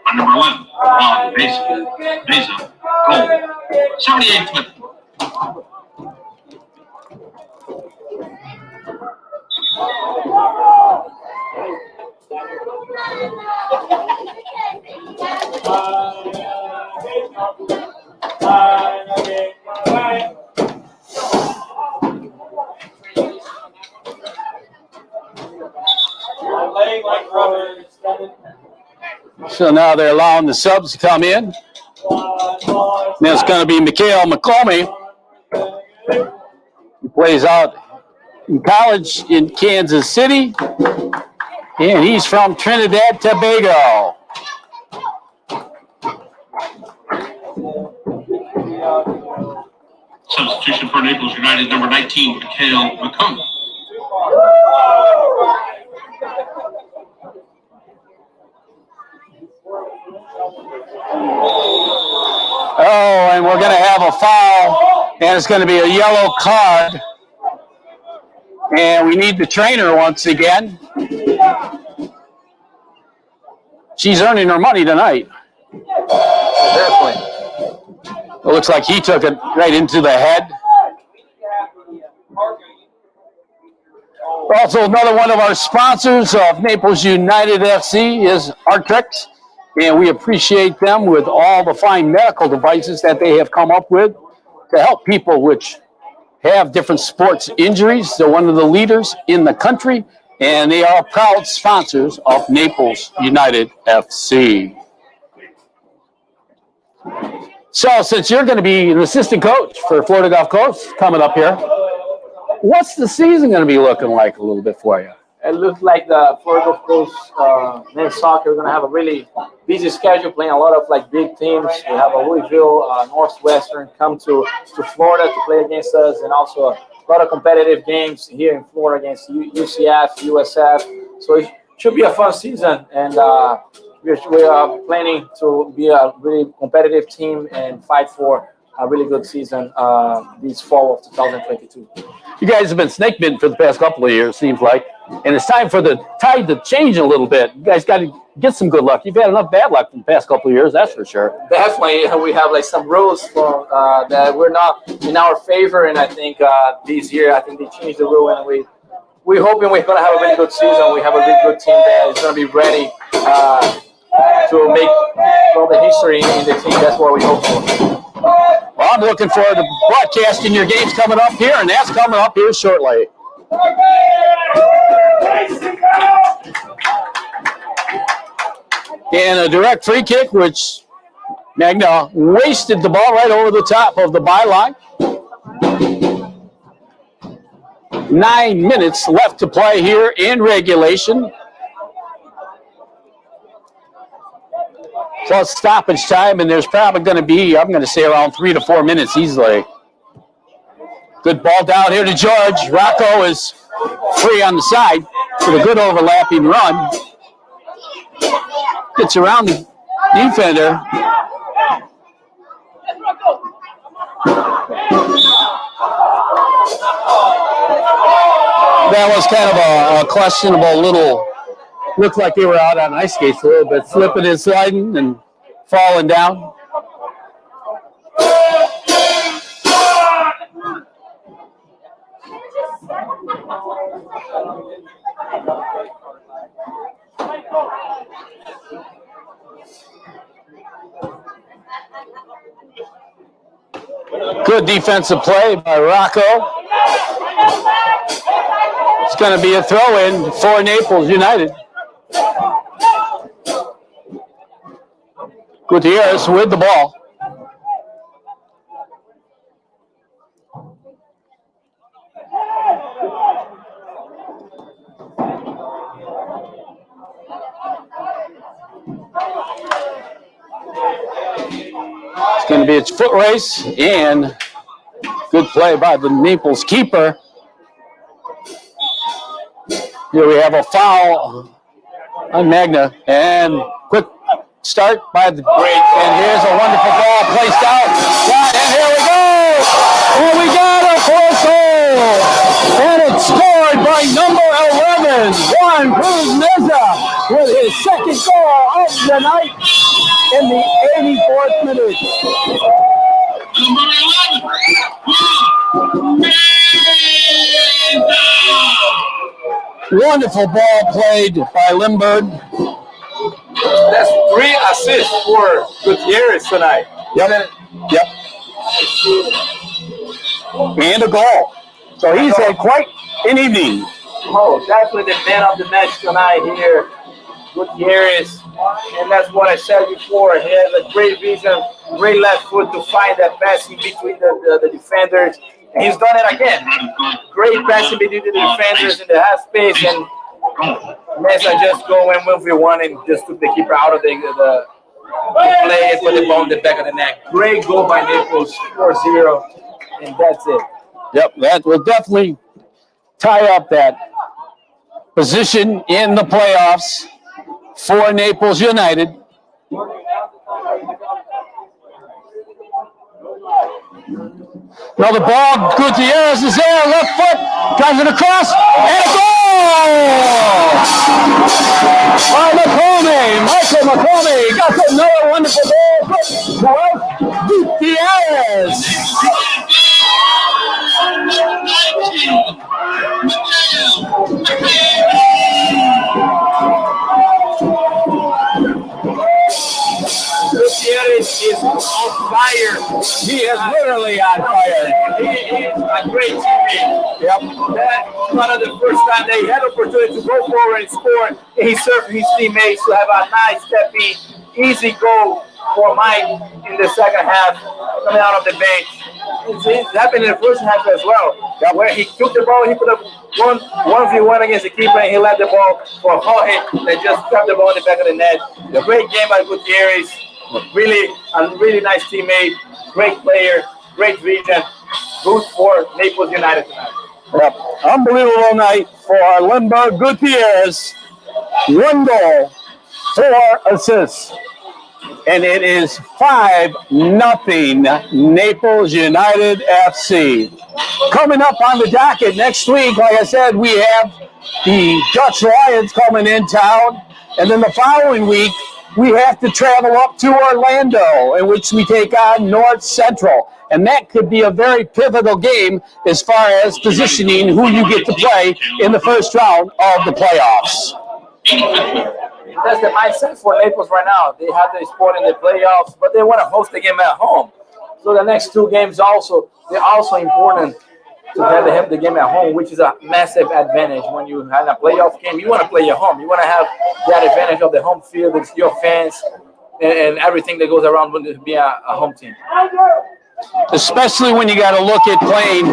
by number 11, Ron Mesa, goal, 78th minute. So now they're allowing the subs to come in. Then it's going to be Mikhail McComie. He plays out in college in Kansas City. And he's from Trinidad, Tobago. Substitution for Naples United, number 19, Mikhail McComie. Oh, and we're going to have a foul, and it's going to be a yellow card. And we need the trainer once again. She's earning her money tonight. Definitely. It looks like he took it right into the head. Also, another one of our sponsors of Naples United FC is Artrix, and we appreciate them with all the fine medical devices that they have come up with to help people which have different sports injuries. They're one of the leaders in the country, and they are proud sponsors of Naples United FC. So, since you're going to be an assistant coach for Florida Gulf Coast coming up here, what's the season going to be looking like a little bit for you? It looks like the Florida Gulf Coast men's soccer is going to have a really busy schedule, playing a lot of like big teams. We have a Louisville, Northwestern come to Florida to play against us, and also a lot of competitive games here in Florida against UCF, USF. So it should be a fun season, and we are planning to be a really competitive team and fight for a really good season this fall of 2022. You guys have been snake bitten for the past couple of years, seems like. And it's time for the tide to change a little bit. You guys got to get some good luck. You've had enough bad luck in the past couple of years, that's for sure. Definitely, we have like some rules for that we're not in our favor, and I think this year I think they changed the rule, and we're hoping we're going to have a really good season. We have a really good team that is going to be ready to make all the history in the team. That's what we hope for. Well, I'm looking forward to broadcasting your games coming up here, and that's coming up here shortly. And a direct free kick, which Magna wasted the ball right over the top of the byline. 9 minutes left to play here in regulation. Plus stoppage time, and there's probably going to be, I'm going to say, around 3 to 4 minutes easily. Good ball down here to George. Rocco is free on the side with a good overlapping run. Gets around the defender. That was kind of a questionable little, looked like they were out on ice skates a little bit, slipping and sliding and falling down. Good defensive play by Rocco. It's going to be a throw-in for Naples United. Gutierrez with the ball. It's going to be a foot race, and good play by the Naples keeper. Here we have a foul on Magia, and quick start by the great. And here's a wonderful ball placed out. And here we go. And we got a fourth goal. And it's scored by number 11, Juan Cruz Meza, with his second goal of the night in the 84th minute. Number 11. Wonderful ball played by Lindbergh. That's 3 assists for Gutierrez tonight. Yep. And a goal. So he's had quite an evening. Oh, definitely the man of the match tonight here, Gutierrez. And that's what I said before. He has a great vision, great left foot to find that passing between the defenders. And he's done it again. Great passing between the defenders in the half space, and Mesa just go in 1v1 and just took the keeper out of the play and put the ball in the back of the net. Great goal by Naples, 4-0, and that's it. Yep, that will definitely tie up that position in the playoffs for Naples United. Now the ball, Gutierrez is there, left foot, drives it across, and a goal! By Michael McComey got another wonderful goal for Gutierrez. Gutierrez is on fire. He is literally on fire. He is a great teammate. Yep. That's one of the first time they had opportunity to go forward and score. He served his teammates to have a nice stepping, easy goal for Mike in the second half, coming out of the bench. It happened in the first half as well, where he took the ball, he put up 1v1 against the keeper, and he led the ball for Jorge that just trapped the ball in the back of the net. A great game by Gutierrez. Really, a really nice teammate, great player, great vision. Good for Naples United tonight. Yep. Unbelievable night for Lindbergh Gutierrez. 1 goal, 4 assists. And it is 5-0 Naples United FC. Coming up on the docket next week, like I said, we have the Dutch Lions coming in town. And then the following week, we have to travel up to Orlando, in which we take on North Central. And that could be a very pivotal game as far as positioning who you get to play in the first round of the playoffs. That's the mindset for Naples right now. They have the spot in the playoffs, but they want to host the game at home. So the next 2 games they're also important to have the game at home, which is a massive advantage. When you have a playoff game, you want to play at home. You want to have that advantage of the home field, it's your fans, and everything that goes around when it be a home team. Especially when you got to look at playing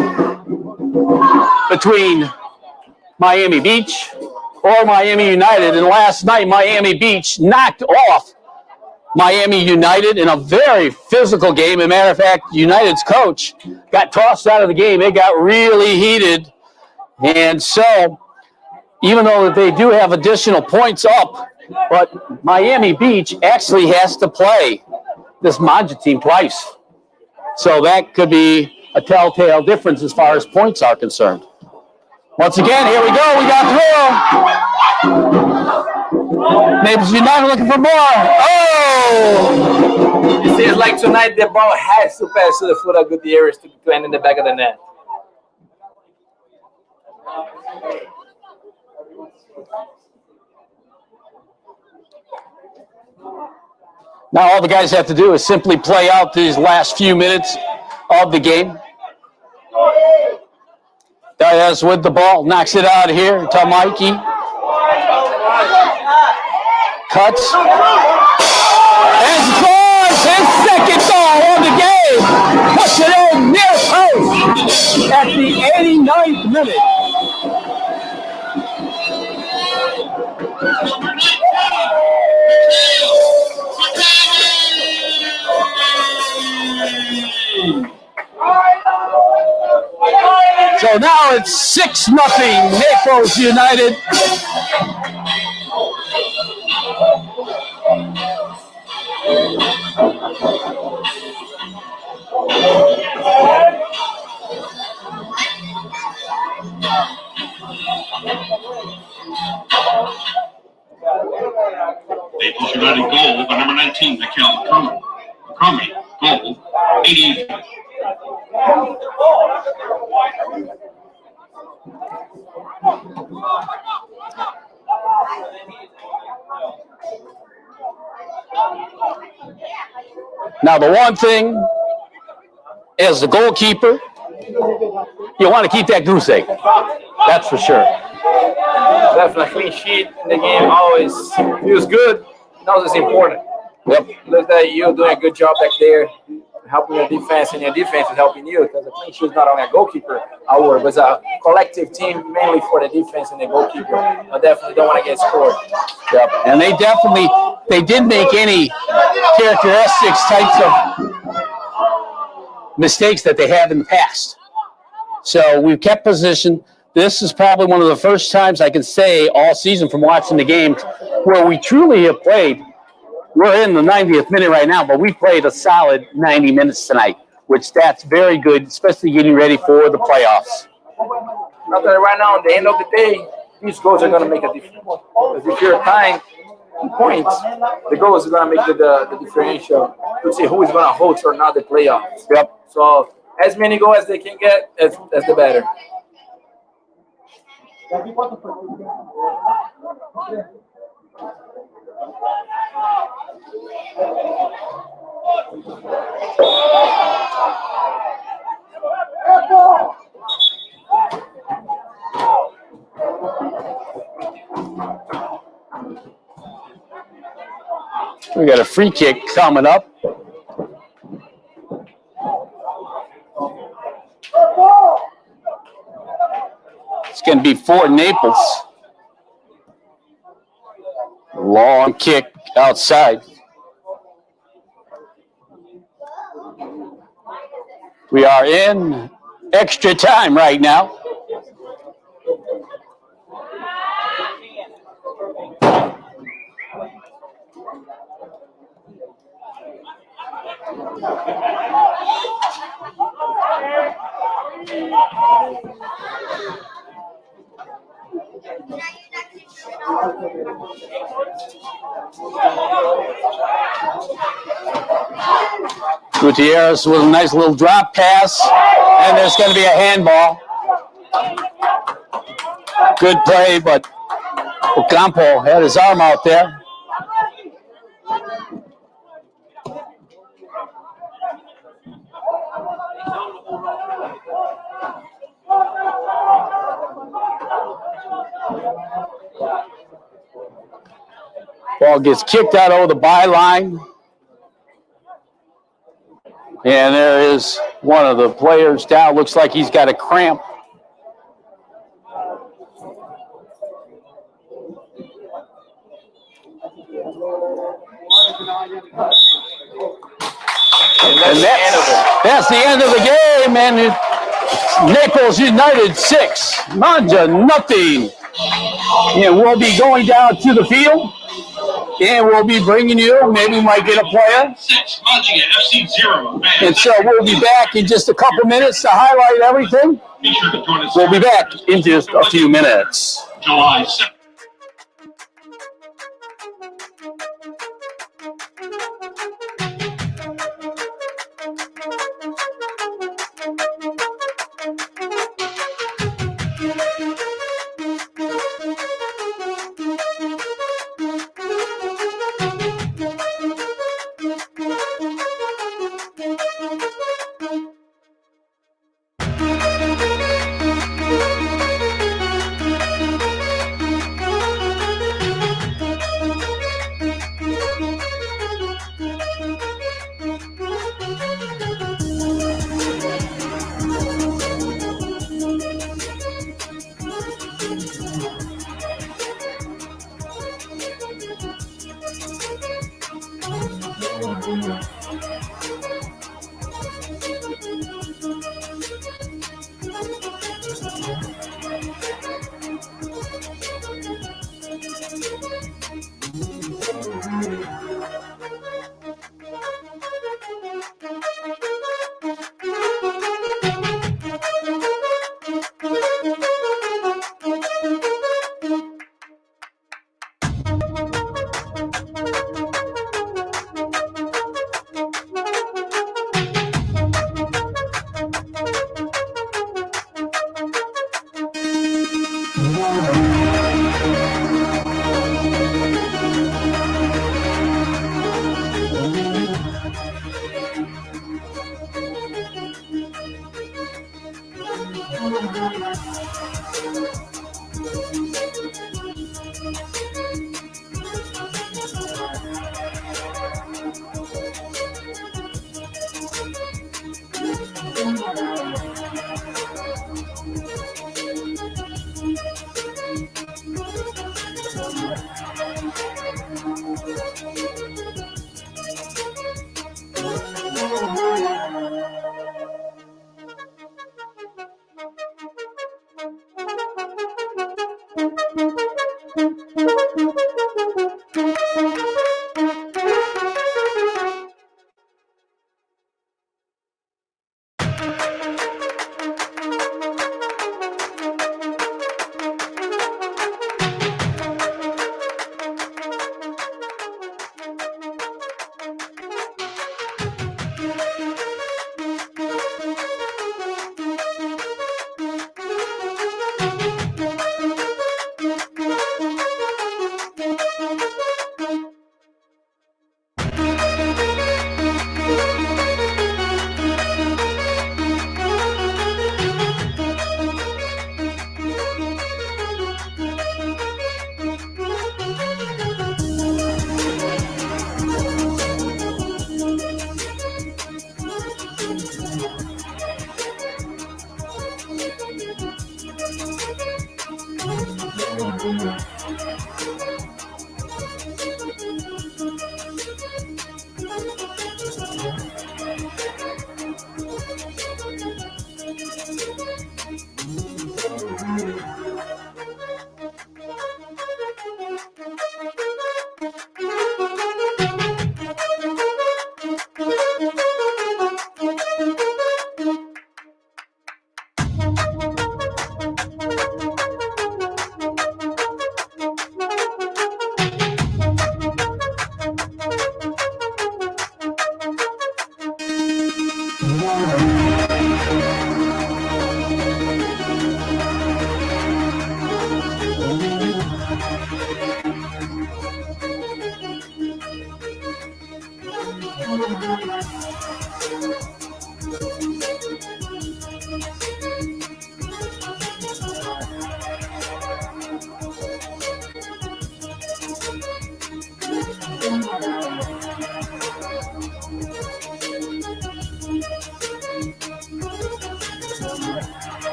between Miami Beach or Miami United. And last night, Miami Beach knocked off Miami United in a very physical game. As a matter of fact, United's coach got tossed out of the game. It got really heated. And so, even though they do have additional points up, but Miami Beach actually has to play this Magia team twice. So that could be a telltale difference as far as points are concerned. Once again, here we go. We got through. Naples United looking for more. Oh! It seems like tonight the ball has to pass to the foot of Gutierrez to end in the back of the net. Now all the guys have to do is simply play out these last few minutes of the game. Diaz with the ball, knocks it out here to Mikey. Cuts. And scores his second goal of the game. Puts it in near post at the 89th minute. So now it's 6-0 Naples United. Naples United goal by number 19, Mikhail Crummy. Goal, 80. Now the one thing, as the goalkeeper, you want to keep that goose egg. That's for sure. Definitely clean sheet in the game always feels good. Knows it's important. Yep. Looks like you're doing a good job back there, helping your defense, and your defense is helping you because the clean sheet is not only a goalkeeper award, but it's a collective team mainly for the defense and the goalkeeper. I definitely don't want to get scored. Yep. And they didn't make any characteristics types of mistakes that they have in the past. So we've kept position. This is probably one of the first times I can say all season from watching the games where we truly have played. We're in the 90th minute right now, but we played a solid 90 minutes tonight, which that's very good, especially getting ready for the playoffs. Not that right now, at the end of the day, these goals are going to make a difference. Because if you're tying points, the goals are going to make the differential to see who is going to host or not the playoffs. Yep. So as many goals as they can get, as the better. We got a free kick coming up. It's going to be for Naples. Long kick outside. We are in extra time right now. Gutierrez with a nice little drop pass, and there's going to be a handball. Good play, but Ocampo had his arm out there. Ball gets kicked out over the byline. And there is one of the players down. Looks like he's got a cramp. And that's the end of the game. And Naples United 6, Magia nothing. And we'll be going down to the field. And we'll be bringing you, maybe we might get a player. 6, Magia FC 0. And so we'll be back in just a couple minutes to highlight everything. Be sure to join us. We'll be back in just a few minutes. July 7th.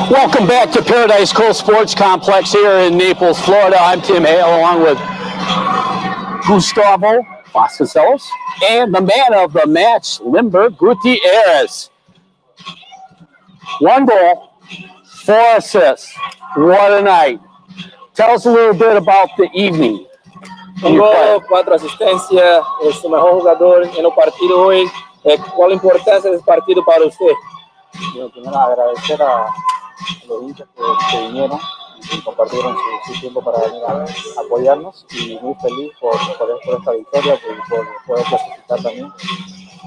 Welcome back to Paradise Coast Sports Complex here in Naples, Florida. I'm Tim Hale along with Gustavo Vasconcelos and the man of the match, Limber Gutierrez. 1 goal, 4 assists. What a night. Tell us a little bit about the evening. Un gol, 4 asistencias, es su mejor jugador en el partido hoy. ¿Cuál importancia es el partido para usted? Bueno, primero agradecer a los hinchas que vinieron y compartieron su tiempo para venir a apoyarnos, y muy feliz por esta victoria, por poder clasificar también,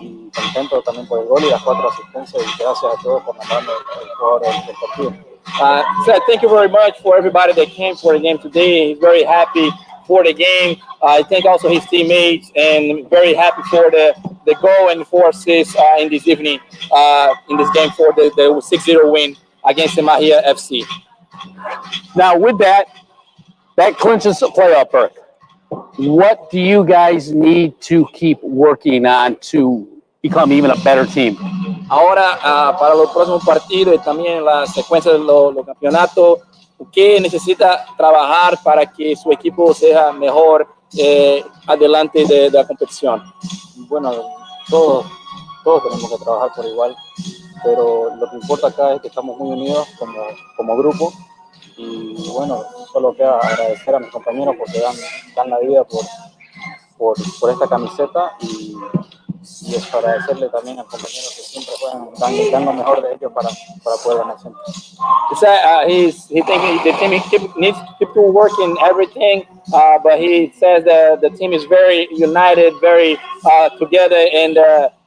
y contento también por el gol y las 4 asistencias, y gracias a todos por mandarme el jugador del partido. So thank you very much for everybody that came for the game today. He's very happy for the game. I thank also his teammates, and very happy for the goal and 4 assists in this evening, in this game for the 6-0 win against the Magia FC. Now with that clinches the playoff berth. What do you guys need to keep working on to become even a better team? Ahora, para los próximos partidos y también la secuencia de los campeonatos, ¿qué necesita trabajar para que su equipo sea mejor adelante de la competición? Bueno, todos tenemos que trabajar por igual, pero lo que importa acá es que estamos muy unidos como grupo, y bueno, solo queda agradecer a mis compañeros porque dan la vida por esta camiseta, y es agradecerle también a los compañeros que siempre juegan, dan lo mejor de ellos para poder ganar siempre. He thinks the team needs to keep working everything, but he says that the team is very united, very together, and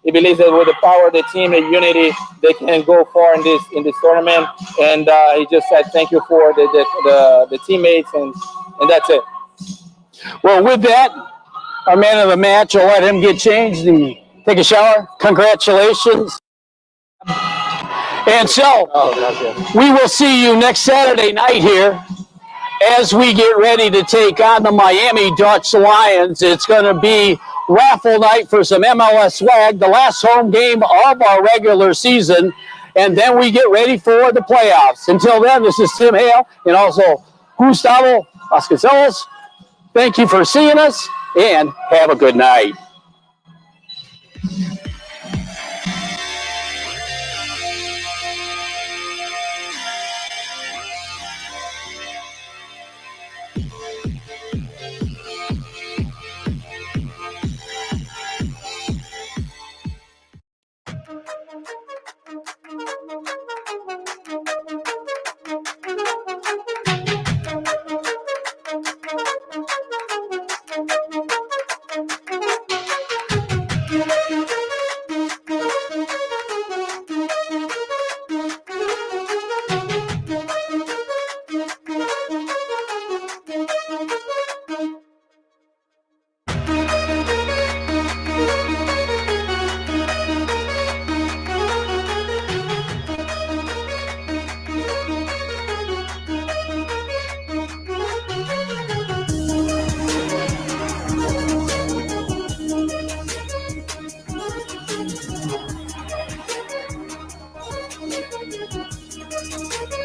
he believes that with the power of the team and unity, they can go far in this tournament. And he just said thank you for the teammates, and that's it. Well, with that, our man of the match, I'll let him get changed and take a shower. Congratulations. And so, we will see you next Saturday night here as we get ready to take on the Miami Dutch Lions. It's going to be raffle night for some MLS swag, the last home game of our regular season, and then we get ready for the playoffs. Until then, this is Tim Hale and also Gustavo Vasconcelos. Thank you for seeing us, and have a good night.